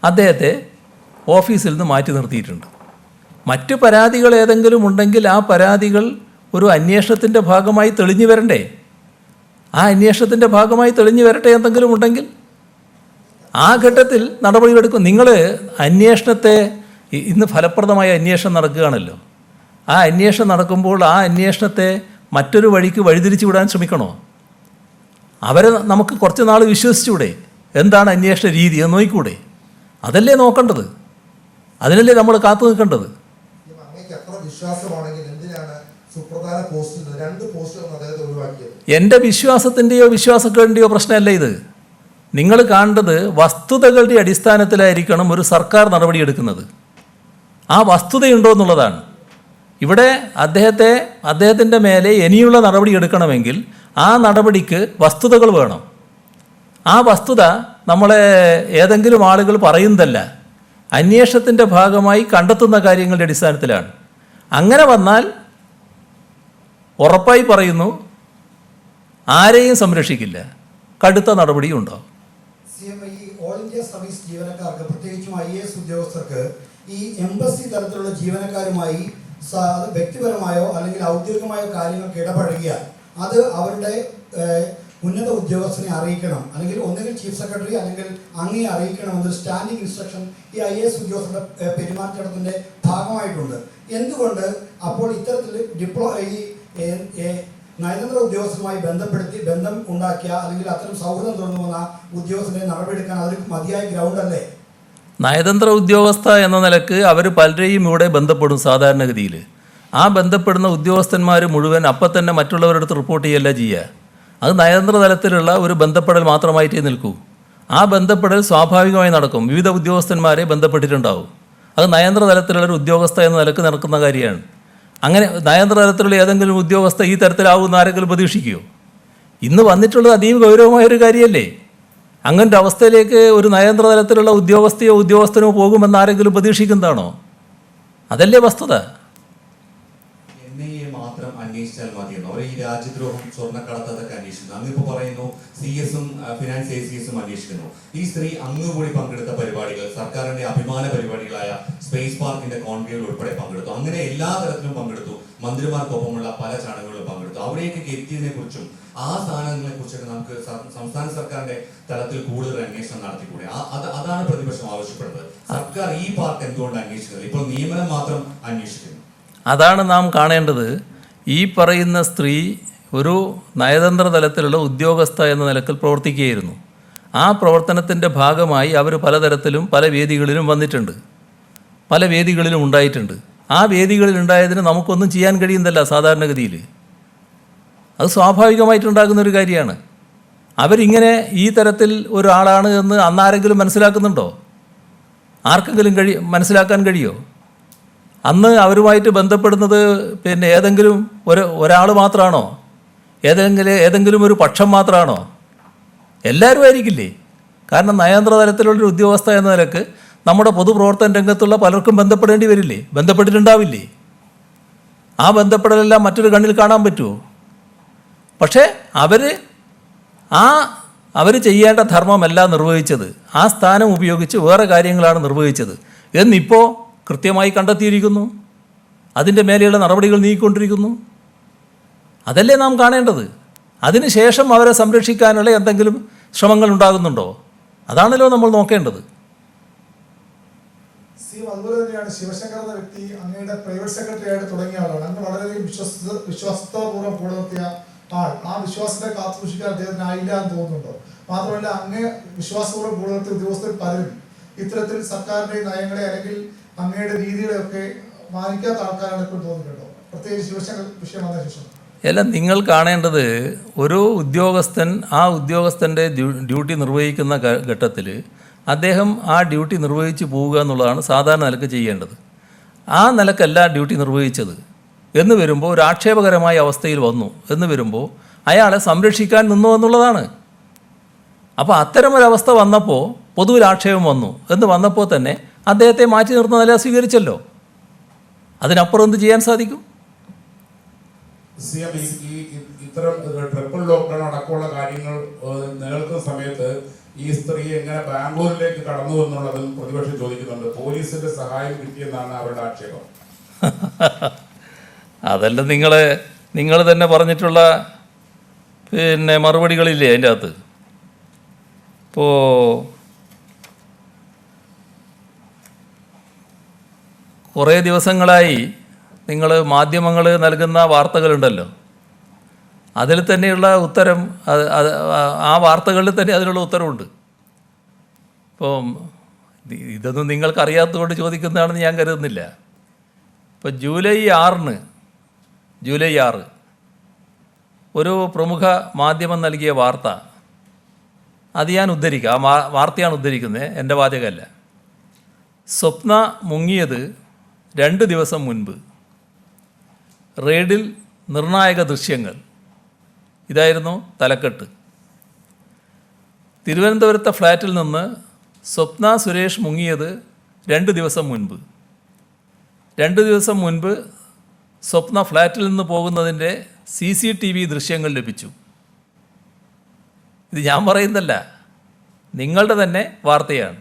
അദ്ദേഹത്തെ ഓഫീസിൽ നിന്ന് മാറ്റി നിർത്തിയിട്ടുണ്ട്. മറ്റ് പരാതികൾ ഏതെങ്കിലും ഉണ്ടെങ്കിൽ ആ പരാതികൾ ഒരു അന്വേഷണത്തിൻ്റെ ഭാഗമായി തെളിഞ്ഞു വരണ്ടേ? ആ അന്വേഷണത്തിൻ്റെ ഭാഗമായി തെളിഞ്ഞു വരട്ടെ എന്തെങ്കിലും ഉണ്ടെങ്കിൽ ആ ഘട്ടത്തിൽ നടപടികളെടുക്കും. നിങ്ങൾ അന്വേഷണത്തെ, ഇന്ന് ഫലപ്രദമായ അന്വേഷണം നടക്കുകയാണല്ലോ, ആ അന്വേഷണം നടക്കുമ്പോൾ ആ അന്വേഷണത്തെ മറ്റൊരു വഴിക്ക് വഴിതിരിച്ചു വിടാൻ ശ്രമിക്കണോ? അവരെ നമുക്ക് കുറച്ച് നാൾ വിശ്വസിച്ചൂടെ? എന്താണ് അന്വേഷണ രീതി എന്ന് നോക്കിക്കൂടെ? അതല്ലേ നോക്കേണ്ടത്, അതിനല്ലേ നമ്മൾ കാത്തു നിൽക്കേണ്ടത്. എൻ്റെ വിശ്വാസത്തിൻ്റെയോ വിശ്വാസക്കേടിൻ്റെയോ പ്രശ്നമല്ല ഇത്. നിങ്ങൾ കാണേണ്ടത് വസ്തുതകളുടെ അടിസ്ഥാനത്തിലായിരിക്കണം ഒരു സർക്കാർ നടപടിയെടുക്കുന്നത്. ആ വസ്തുതയുണ്ടോ എന്നുള്ളതാണ്. ഇവിടെ അദ്ദേഹത്തിൻ്റെ മേലെ ഇനിയുള്ള നടപടി എടുക്കണമെങ്കിൽ ആ നടപടിക്ക് വസ്തുതകൾ വേണം. ആ വസ്തുത നമ്മളെ ഏതെങ്കിലും ആളുകൾ പറയുന്നതല്ല, അന്വേഷണത്തിൻ്റെ ഭാഗമായി കണ്ടെത്തുന്ന കാര്യങ്ങളുടെ അടിസ്ഥാനത്തിലാണ്. അങ്ങനെ വന്നാൽ ഉറപ്പായി പറയുന്നു, ആരെയും സംരക്ഷിക്കില്ല, കടുത്ത നടപടിയും ഉണ്ടാവും. ഓൾ ഇന്ത്യ സർവീസ് ജീവനക്കാർക്ക്, പ്രത്യേകിച്ചും IAS ഉദ്യോഗസ്ഥർക്ക്, ഈ എംബസി തലത്തിലുള്ള ജീവനക്കാരുമായി വ്യക്തിപരമായോ അല്ലെങ്കിൽ ഔദ്യോഗികമായോ കാര്യങ്ങൾക്ക് ഇടപഴകിയാൽ അത് അവരുടെ ഉന്നത ഉദ്യോഗസ്ഥനെ അറിയിക്കണം, അല്ലെങ്കിൽ ഒന്നുകിൽ ചീഫ് സെക്രട്ടറി അല്ലെങ്കിൽ അങ്ങേ അറിയിക്കണം എന്നൊരു സ്റ്റാൻഡിംഗ് ഇൻസ്ട്രക്ഷൻ ഈ IAS ഉദ്യോഗസ്ഥരുടെ പെരുമാറ്റത്തിന്റെ ഭാഗമായിട്ടുണ്ട്. എന്തുകൊണ്ട് അപ്പോൾ ഇത്തരത്തിൽ ഈ നയതന്ത്ര ഉദ്യോഗസ്ഥരുമായി ബന്ധം ഉണ്ടാക്കിയ അല്ലെങ്കിൽ അത്തരം സൗഹൃദം തുറന്നു വന്ന ഉദ്യോഗസ്ഥരെ നടപടിയെടുക്കാൻ അതൊരു മതിയായ ഗ്രൗണ്ട് അല്ലേ? നയതന്ത്ര ഉദ്യോഗസ്ഥ എന്ന നിലക്ക് അവർ പലരെയും ഇവിടെ ബന്ധപ്പെടും സാധാരണഗതിയിൽ. ആ ബന്ധപ്പെടുന്ന ഉദ്യോഗസ്ഥന്മാർ മുഴുവൻ അപ്പം തന്നെ മറ്റുള്ളവരുടെ അടുത്ത് റിപ്പോർട്ട് ചെയ്യല്ല ചെയ്യുക. അത് നയതന്ത്ര തലത്തിലുള്ള ഒരു ബന്ധപ്പെടൽ മാത്രമായിട്ടേ നിൽക്കൂ. ആ ബന്ധപ്പെടൽ സ്വാഭാവികമായി നടക്കും. വിവിധ ഉദ്യോഗസ്ഥന്മാരെ ബന്ധപ്പെട്ടിട്ടുണ്ടാവും. അത് നയതന്ത്ര തലത്തിലുള്ളൊരു ഉദ്യോഗസ്ഥ എന്ന നിലക്ക് നടക്കുന്ന കാര്യമാണ്. അങ്ങനെ നയതന്ത്ര തലത്തിലുള്ള ഏതെങ്കിലും ഉദ്യോഗസ്ഥ ഈ തരത്തിലാവുമെന്ന് ആരെങ്കിലും പ്രതീക്ഷിക്കുമോ? ഇന്ന് വന്നിട്ടുള്ളത് അതീവ ഗൗരവമായൊരു കാര്യമല്ലേ? അങ്ങനൊരു അവസ്ഥയിലേക്ക് ഒരു നയതന്ത്ര തലത്തിലുള്ള ഉദ്യോഗസ്ഥയോ ഉദ്യോഗസ്ഥനോ പോകുമെന്ന് ആരെങ്കിലും പ്രതീക്ഷിക്കുന്നതാണോ? അതല്ലേ വസ്തുത. NIA മാത്രം അന്വേഷിച്ചാൽ മതിയെന്നോ? അവർ ഈ രാജ്യദ്രോഹം, സ്വർണ്ണക്കടത്ത് അതൊക്കെ അന്വേഷിക്കുന്നു. അങ്ങിപ്പോൾ പറയുന്നു CS-ഉം ഫിനാൻസ് ACS-ഉം അന്വേഷിക്കുന്നു. ഈ സ്ത്രീ അങ്ങുകൂടി പങ്കെടുത്ത പരിപാടികൾ, സർക്കാരിന്റെ അഭിമാന പരിപാടികളായ സ്പേസ് പാർക്കിന്റെ കോൺക്ലേവിൽ ഉൾപ്പെടെ പങ്കെടുത്തു. അങ്ങനെ എല്ലാ തരത്തിലും പങ്കെടുത്തു. മന്ത്രിമാർക്കൊപ്പമുള്ള പല ചടങ്ങുകളിലും പങ്കെടുത്തു. അവിടേക്കൊക്കെ എത്തിയതിനെ കുറിച്ചും ആ സ്ഥാനങ്ങളെ കുറിച്ചൊക്കെ നമുക്ക് സംസ്ഥാന സർക്കാരിന്റെ തലത്തിൽ കൂടുതൽ അന്വേഷണം നടത്തിക്കൂടെ? അതാണ് പ്രതിപക്ഷം ആവശ്യപ്പെടുന്നത്. സർക്കാർ ഈ പാർട്ട് എന്തുകൊണ്ട് അന്വേഷിക്കുന്നത്? ഇപ്പോൾ നിയമനം മാത്രം അന്വേഷിക്കുന്നു. അതാണ് നാം കാണേണ്ടത്. ഈ പറയുന്ന സ്ത്രീ ഒരു നയതന്ത്ര തലത്തിലുള്ള ഉദ്യോഗസ്ഥ എന്ന നിലക്കിൽ പ്രവർത്തിക്കുകയായിരുന്നു. ആ പ്രവർത്തനത്തിൻ്റെ ഭാഗമായി അവർ പലതരത്തിലും പല വേദികളിലും വന്നിട്ടുണ്ട്, പല വേദികളിലും ഉണ്ടായിട്ടുണ്ട്. ആ വേദികളിൽ ഉണ്ടായതിന് നമുക്കൊന്നും ചെയ്യാൻ കഴിയുന്നില്ല സാധാരണഗതിയിൽ. അത് സ്വാഭാവികമായിട്ടുണ്ടാകുന്നൊരു കാര്യമാണ്. അവരിങ്ങനെ ഈ തരത്തിൽ ഒരാളാണ് എന്ന് അന്നാരെങ്കിലും മനസ്സിലാക്കുന്നുണ്ടോ? ആർക്കെങ്കിലും മനസ്സിലാക്കാൻ കഴിയുമോ? അന്ന് അവരുമായിട്ട് ബന്ധപ്പെടുന്നത് ഏതെങ്കിലും ഒരാൾ മാത്രമാണോ? ഏതെങ്കിലും ഒരു പക്ഷം മാത്രമാണോ? എല്ലാവരും ആയിരിക്കില്ലേ? കാരണം നയതന്ത്ര തലത്തിലുള്ളൊരു ഉദ്യോഗസ്ഥ എന്ന നിലക്ക് നമ്മുടെ പൊതുപ്രവർത്തന രംഗത്തുള്ള പലർക്കും ബന്ധപ്പെടേണ്ടി വരില്ലേ? ബന്ധപ്പെട്ടിട്ടുണ്ടാവില്ലേ? ആ ബന്ധപ്പെടലെല്ലാം മറ്റൊരു കണ്ണിൽ കാണാൻ പറ്റുമോ? പക്ഷേ അവർ ചെയ്യേണ്ട ധർമ്മമല്ല നിർവഹിച്ചത്. ആ സ്ഥാനം ഉപയോഗിച്ച് വേറെ കാര്യങ്ങളാണ് നിർവഹിച്ചത് എന്നിപ്പോൾ കൃത്യമായി കണ്ടെത്തിയിരിക്കുന്നു. അതിൻ്റെ മേലെയുള്ള നടപടികൾ നീക്കിക്കൊണ്ടിരിക്കുന്നു. അതല്ലേ നാം കാണേണ്ടത്. അതിനുശേഷം അവരെ സംരക്ഷിക്കാനുള്ള എന്തെങ്കിലും ശ്രമങ്ങൾ ഉണ്ടാകുന്നുണ്ടോ? അതാണല്ലോ നമ്മൾ നോക്കേണ്ടത്. അതുപോലെ തന്നെയാണ് ശിവശങ്കർ എന്ന വ്യക്തി അങ്ങയുടെ പ്രൈവറ്റ് സെക്രട്ടറി ആയിട്ട് തുടങ്ങിയ ആളാണ്. അങ്ങ് വളരെയധികം വിശ്വസ്തപൂർവ്വം കൂടെ നിർത്തിയ ആൾ. ആ വിശ്വാസത്തെ കാത്തുസൂക്ഷിക്കാൻ അദ്ദേഹത്തിന് ആയില്ല എന്ന് തോന്നുന്നുണ്ടോ? മാത്രമല്ല, അങ്ങേ വിശ്വാസപൂർവ്വം കൂടെ നിർത്തിയ ഉദ്യോഗസ്ഥർ പലരും ഇത്തരത്തിൽ സർക്കാരിന്റെ നയങ്ങളെ അല്ലെങ്കിൽ അങ്ങയുടെ രീതികളെയൊക്കെ മാനിക്കാത്ത ആൾക്കാരാണ് ഇപ്പോൾ തോന്നിയിട്ടുണ്ടോ? പ്രത്യേകിച്ച് ശിവശങ്കർ വിഷയം വന്ന ശേഷം. എല്ലാം നിങ്ങൾ കാണേണ്ടത്, ഒരു ഉദ്യോഗസ്ഥൻ ആ ഉദ്യോഗസ്ഥൻ്റെ ഡ്യൂട്ടി നിർവഹിക്കുന്ന ഘട്ടത്തിൽ അദ്ദേഹം ആ ഡ്യൂട്ടി നിർവഹിച്ച് പോവുക എന്നുള്ളതാണ് സാധാരണ നിലക്ക് ചെയ്യേണ്ടത്. ആ നിലക്കല്ല ഡ്യൂട്ടി നിർവഹിച്ചത് എന്ന് വരുമ്പോൾ, ഒരു ആക്ഷേപകരമായ അവസ്ഥയിൽ വന്നു എന്ന് വരുമ്പോൾ അയാളെ സംരക്ഷിക്കാൻ നിന്നു എന്നുള്ളതാണ്. അപ്പോൾ അത്തരമൊരവസ്ഥ വന്നപ്പോൾ പൊതുവിൽ ആക്ഷേപം വന്നു എന്ന് വന്നപ്പോൾ തന്നെ അദ്ദേഹത്തെ മാറ്റി നിർത്തുന്ന നില സ്വീകരിച്ചല്ലോ. അതിനപ്പുറം എന്ത് ചെയ്യാൻ സാധിക്കും? ഇത്തരം ട്രിപ്പിൾ ലോക്ക്ഡൌൺ അടക്കമുള്ള കാര്യങ്ങൾ നിലനിൽക്കുന്ന സമയത്ത് ഈ സ്ത്രീ എങ്ങനെ ബാംഗ്ലൂരിലേക്ക് കടന്നു എന്നുള്ളതും പ്രതിപക്ഷം ചോദിക്കുന്നുണ്ട്. പോലീസിന്റെ സഹായം കിട്ടിയെന്നാണ് അവരുടെ ആക്ഷേപം. അതല്ല നിങ്ങൾ തന്നെ പറഞ്ഞിട്ടുള്ള മറുപടികളില്ലേ അതിൻ്റെ അകത്ത്? ഇപ്പോൾ കുറേ ദിവസങ്ങളായി നിങ്ങൾ മാധ്യമങ്ങൾ നൽകുന്ന വാർത്തകളുണ്ടല്ലോ, അതിൽ തന്നെയുള്ള ഉത്തരം, ആ വാർത്തകളിൽ തന്നെ അതിനുള്ള ഉത്തരവുണ്ട്. ഇപ്പം ഇതൊന്നും നിങ്ങൾക്കറിയാത്തതുകൊണ്ട് ചോദിക്കുന്നതാണെന്ന് ഞാൻ കരുതുന്നില്ല. ഇപ്പോൾ ജൂലൈ 6 ഒരു പ്രമുഖ മാധ്യമം നൽകിയ വാർത്ത, അത് ഞാൻ ഉദ്ധരിക്കാം. ആ വാർത്തയാണ് ഉദ്ധരിക്കുന്നത്, എൻ്റെ വാചകമല്ല. സ്വപ്ന മുങ്ങിയത് 2 ദിവസം മുൻപ്. റെയ്ഡിൽ നിർണായക ദൃശ്യങ്ങൾ. ഇതായിരുന്നു തലക്കെട്ട്. തിരുവനന്തപുരത്തെ ഫ്ലാറ്റിൽ നിന്ന് സ്വപ്ന സുരേഷ് മുങ്ങിയത് 2 ദിവസം മുൻപ്. 2 ദിവസം മുൻപ് സ്വപ്ന ഫ്ലാറ്റിൽ നിന്ന് പോകുന്നതിൻ്റെ CCTV ദൃശ്യങ്ങൾ ലഭിച്ചു. ഇത് ഞാൻ പറയുന്നതല്ല, നിങ്ങളുടെ തന്നെ വാർത്തയാണ്.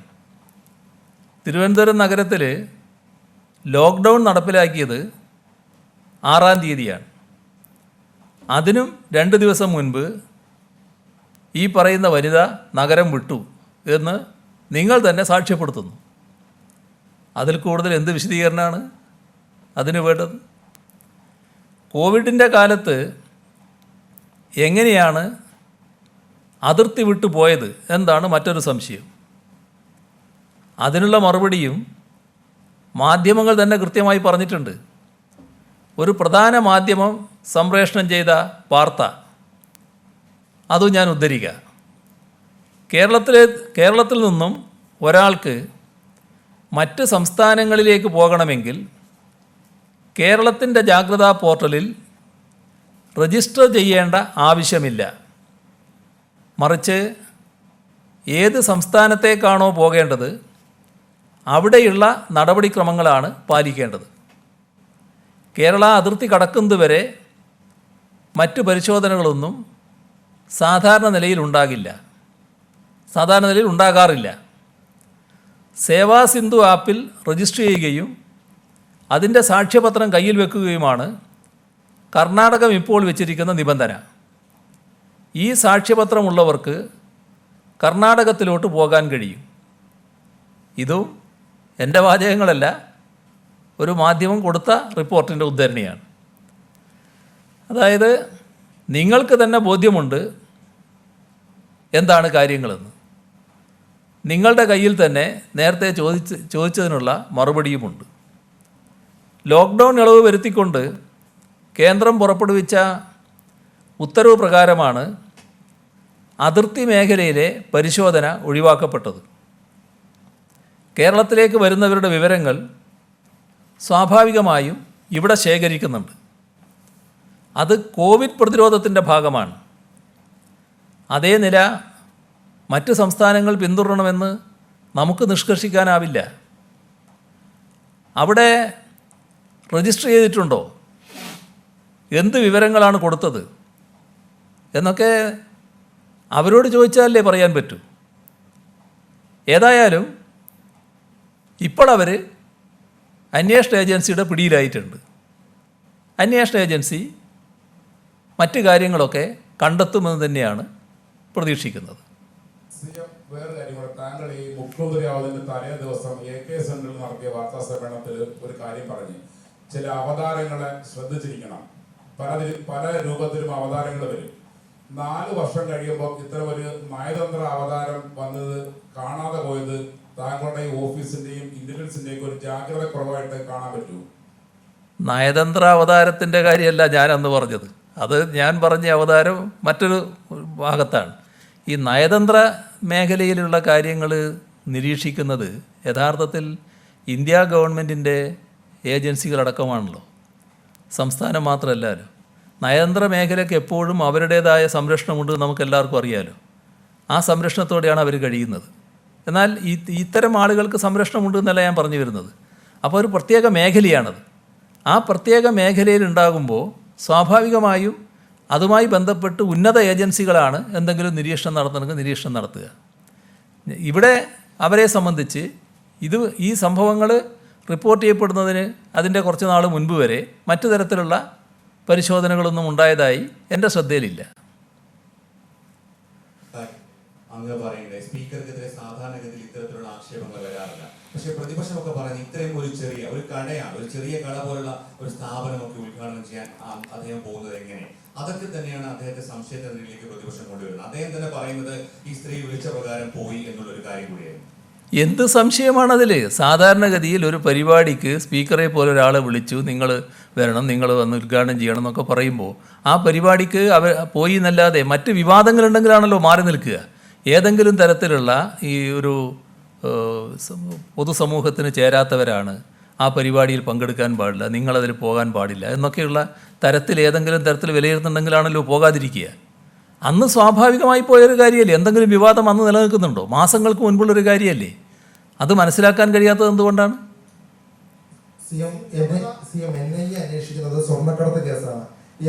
തിരുവനന്തപുരം നഗരത്തിൽ ലോക്ക്ഡൗൺ നടപ്പിലാക്കിയത് 6-ാം തീയതിയാണ്. അതിനും 2 ദിവസം മുൻപ് ഈ പറയുന്ന വനിത നഗരം വിട്ടു എന്ന് നിങ്ങൾ തന്നെ സാക്ഷ്യപ്പെടുത്തുന്നു. അതിൽ കൂടുതൽ എന്ത് വിശദീകരണമാണ് അതിന് വേണ്ടത്? കോവിഡിൻ്റെ കാലത്ത് എങ്ങനെയാണ് അതിർത്തി വിട്ടു പോയത് എന്താണ് മറ്റൊരു സംശയം. അതിനുള്ള മറുപടിയും മാധ്യമങ്ങൾ തന്നെ കൃത്യമായി പറഞ്ഞിട്ടുണ്ട്. ഒരു പ്രധാന മാധ്യമം സംപ്രേഷണം ചെയ്ത വാർത്ത, അതും ഞാൻ ഉദ്ധരിക്കുക. കേരളത്തിൽ നിന്നും ഒരാൾക്ക് മറ്റ് സംസ്ഥാനങ്ങളിലേക്ക് പോകണമെങ്കിൽ കേരളത്തിൻ്റെ ജാഗ്രതാ പോർട്ടലിൽ രജിസ്റ്റർ ചെയ്യേണ്ട ആവശ്യമില്ല. മറിച്ച് ഏത് സംസ്ഥാനത്തേക്കാണോ പോകേണ്ടത് അവിടെയുള്ള നടപടിക്രമങ്ങളാണ് പാലിക്കേണ്ടത്. കേരള അതിർത്തി കടക്കുന്നതുവരെ മറ്റ് പരിശോധനകളൊന്നും സാധാരണ നിലയിൽ ഉണ്ടാകാറില്ല. സേവാ സിന്ധു ആപ്പിൽ രജിസ്റ്റർ ചെയ്യുകയും അതിൻ്റെ സാക്ഷ്യപത്രം കയ്യിൽ വെക്കുകയുമാണ് കർണാടകം ഇപ്പോൾ വെച്ചിരിക്കുന്ന നിബന്ധന. ഈ സാക്ഷ്യപത്രമുള്ളവർക്ക് കർണാടകത്തിലോട്ട് പോകാൻ കഴിയും. ഇതും എൻ്റെ വാചകങ്ങളല്ല, ഒരു മാധ്യമം കൊടുത്ത റിപ്പോർട്ടിൻ്റെ ഉദ്ധരണിയാണ്. അതായത് നിങ്ങൾക്ക് തന്നെ ബോധ്യമുണ്ട് എന്താണ് കാര്യങ്ങളെന്ന്. നിങ്ങളുടെ കയ്യിൽ തന്നെ നേരത്തെ ചോദിച്ചതിനുള്ള മറുപടിയുമുണ്ട്. ലോക്ക്ഡൗൺ ഇളവ് വരുത്തിക്കൊണ്ട് കേന്ദ്രം പുറപ്പെടുവിച്ച ഉത്തരവ് പ്രകാരമാണ് അതിർത്തി മേഖലയിലെ പരിശോധന ഒഴിവാക്കപ്പെട്ടത്. കേരളത്തിലേക്ക് വരുന്നവരുടെ വിവരങ്ങൾ സ്വാഭാവികമായും ഇവിടെ ശേഖരിക്കുന്നുണ്ട്. അത് കോവിഡ് പ്രതിരോധത്തിൻ്റെ ഭാഗമാണ്. അതേ നില മറ്റ് സംസ്ഥാനങ്ങൾ പിന്തുടരണമെന്ന് നമുക്ക് നിഷ്കർഷിക്കാനാവില്ല. അവിടെ രജിസ്റ്റർ ചെയ്തിട്ടുണ്ടോ, എന്ത് വിവരങ്ങളാണ് കൊടുത്തത് എന്നൊക്കെ അവരോട് ചോദിച്ചാലേ പറയാൻ പറ്റൂ. ഏതായാലും ഇപ്പോൾ അവർ അന്വേഷണ ഏജൻസിയുടെ പിടിയിലായിട്ടുണ്ട്. അന്വേഷണ ഏജൻസി മറ്റ് കാര്യങ്ങളൊക്കെ കണ്ടെത്തുമെന്ന് തന്നെയാണ് പ്രതീക്ഷിക്കുന്നത്. വേറെ കാര്യം കൂടെ, താങ്കൾ ഈ മുഖ്യമന്ത്രിയാവുന്നതിന്റെ തലേ ദിവസം AK സെന്ററിൽ നടത്തിയ വാർത്താ സമ്മേളനത്തിൽ ഒരു കാര്യം പറഞ്ഞു, ചില അവതാരങ്ങളെ ശ്രദ്ധിച്ചിരിക്കണം, പല രൂപത്തിലും അവതാരങ്ങൾ വരും. 4 വർഷം കഴിയുമ്പോൾ ഇത്തരം ഒരു നയതന്ത്ര അവതാരം വന്നത് കാണാതെ പോയത് താങ്കളുടെ ഓഫീസിന്റെയും ഇന്റലിജൻസിന്റെയും ഒരു ജാഗ്രത കുറവായിട്ട് കാണാൻ പറ്റുമോ? നയതന്ത്ര അവതാരത്തിൻ്റെ കാര്യമല്ല ഞാൻ അന്ന് പറഞ്ഞത്. അത് ഞാൻ പറഞ്ഞ അവതാരം മറ്റൊരു ഭാഗത്താണ്. ഈ നയതന്ത്ര മേഖലയിലുള്ള കാര്യങ്ങൾ നിരീക്ഷിക്കുന്നത് യഥാർത്ഥത്തിൽ ഇന്ത്യ ഗവൺമെൻറ്റിൻ്റെ ഏജൻസികളടക്കമാണല്ലോ, സംസ്ഥാനം മാത്രമല്ലല്ലോ. നയതന്ത്ര മേഖലയ്ക്ക് എപ്പോഴും അവരുടേതായ സംരക്ഷണമുണ്ട്, നമുക്കെല്ലാവർക്കും അറിയാലോ. ആ സംരക്ഷണത്തോടെയാണ് അവർ കഴിയുന്നത്. എന്നാൽ ഇത്തരം ആളുകൾക്ക് സംരക്ഷണമുണ്ട് എന്നല്ല ഞാൻ പറഞ്ഞു വരുന്നത്. അപ്പോൾ ഒരു പ്രത്യേക മേഖലയാണത്. ആ പ്രത്യേക മേഖലയിൽ ഉണ്ടാകുമ്പോൾ സ്വാഭാവികമായും അതുമായി ബന്ധപ്പെട്ട് ഉന്നത ഏജൻസികളാണ് എന്തെങ്കിലും നിരീക്ഷണം നടത്തണമെങ്കിൽ നിരീക്ഷണം നടത്തുക. ഇവിടെ അവരെ സംബന്ധിച്ച് ഈ സംഭവങ്ങൾ റിപ്പോർട്ട് ചെയ്യപ്പെടുന്നതിന് അതിൻ്റെ കുറച്ച് നാൾ മുൻപ് വരെ മറ്റു തരത്തിലുള്ള പരിശോധനകളൊന്നും ഉണ്ടായതായി എൻ്റെ ശ്രദ്ധയിലില്ല. അങ്ങ് പറയുന്നത് സ്പീക്കർക്കെതിരെ സാധാരണഗതിയിൽ ഇത്തരത്തിലുള്ള ആക്ഷേപങ്ങൾ വരാറില്ല. പക്ഷേ പ്രതിപക്ഷമൊക്കെ പറഞ്ഞ് ഇത്രയും ഒരു കടയാണ്, ഒരു ചെറിയ കട പോലുള്ള ഒരു സ്ഥാപനമൊക്കെ ഉദ്ഘാടനം ചെയ്യാൻ അദ്ദേഹം പോകുന്നത് എങ്ങനെ? അതൊക്കെ തന്നെയാണ് അദ്ദേഹത്തെ സംശയത്തിലേക്ക് പ്രതിപക്ഷം കൊണ്ടുവരുന്നത്. അദ്ദേഹം തന്നെ പറയുന്നത് ഈ സ്ത്രീ വിളിച്ച പ്രകാരം പോയി എന്നുള്ളൊരു കാര്യം കൂടിയായിരുന്നു. എന്ത് സംശയമാണതിൽ? സാധാരണഗതിയിൽ ഒരു പരിപാടിക്ക് സ്പീക്കറെ പോലെ ഒരാളെ വിളിച്ചു, നിങ്ങൾ വരണം, നിങ്ങൾ വന്ന് ഉദ്ഘാടനം ചെയ്യണം എന്നൊക്കെ പറയുമ്പോൾ ആ പരിപാടിക്ക് പോയി എന്നല്ലാതെ മറ്റ് വിവാദങ്ങളുണ്ടെങ്കിലാണല്ലോ മാറി നിൽക്കുക. ഏതെങ്കിലും തരത്തിലുള്ള ഈ ഒരു പൊതുസമൂഹത്തിന് ചേരാത്തവരാണ് ആ പരിപാടിയിൽ പങ്കെടുക്കാൻ പാടില്ല, നിങ്ങളതിൽ പോകാൻ പാടില്ല എന്നൊക്കെയുള്ള തരത്തിൽ ഏതെങ്കിലും തരത്തിൽ വിലയിരുത്തുന്നുണ്ടെങ്കിലാണല്ലോ പോകാതിരിക്കുക. അന്ന് സ്വാഭാവികമായി പോയൊരു കാര്യമല്ലേ. എന്തെങ്കിലും വിവാദം അന്ന് നിലനിൽക്കുന്നുണ്ടോ? മാസങ്ങൾക്ക് മുൻപുള്ളൊരു കാര്യമല്ലേ. അത് മനസ്സിലാക്കാൻ കഴിയാത്തത് എന്തുകൊണ്ടാണ്? NIA അന്വേഷിക്കുന്നത് സ്വർണ്ണക്കടത്ത് കേസാണ്.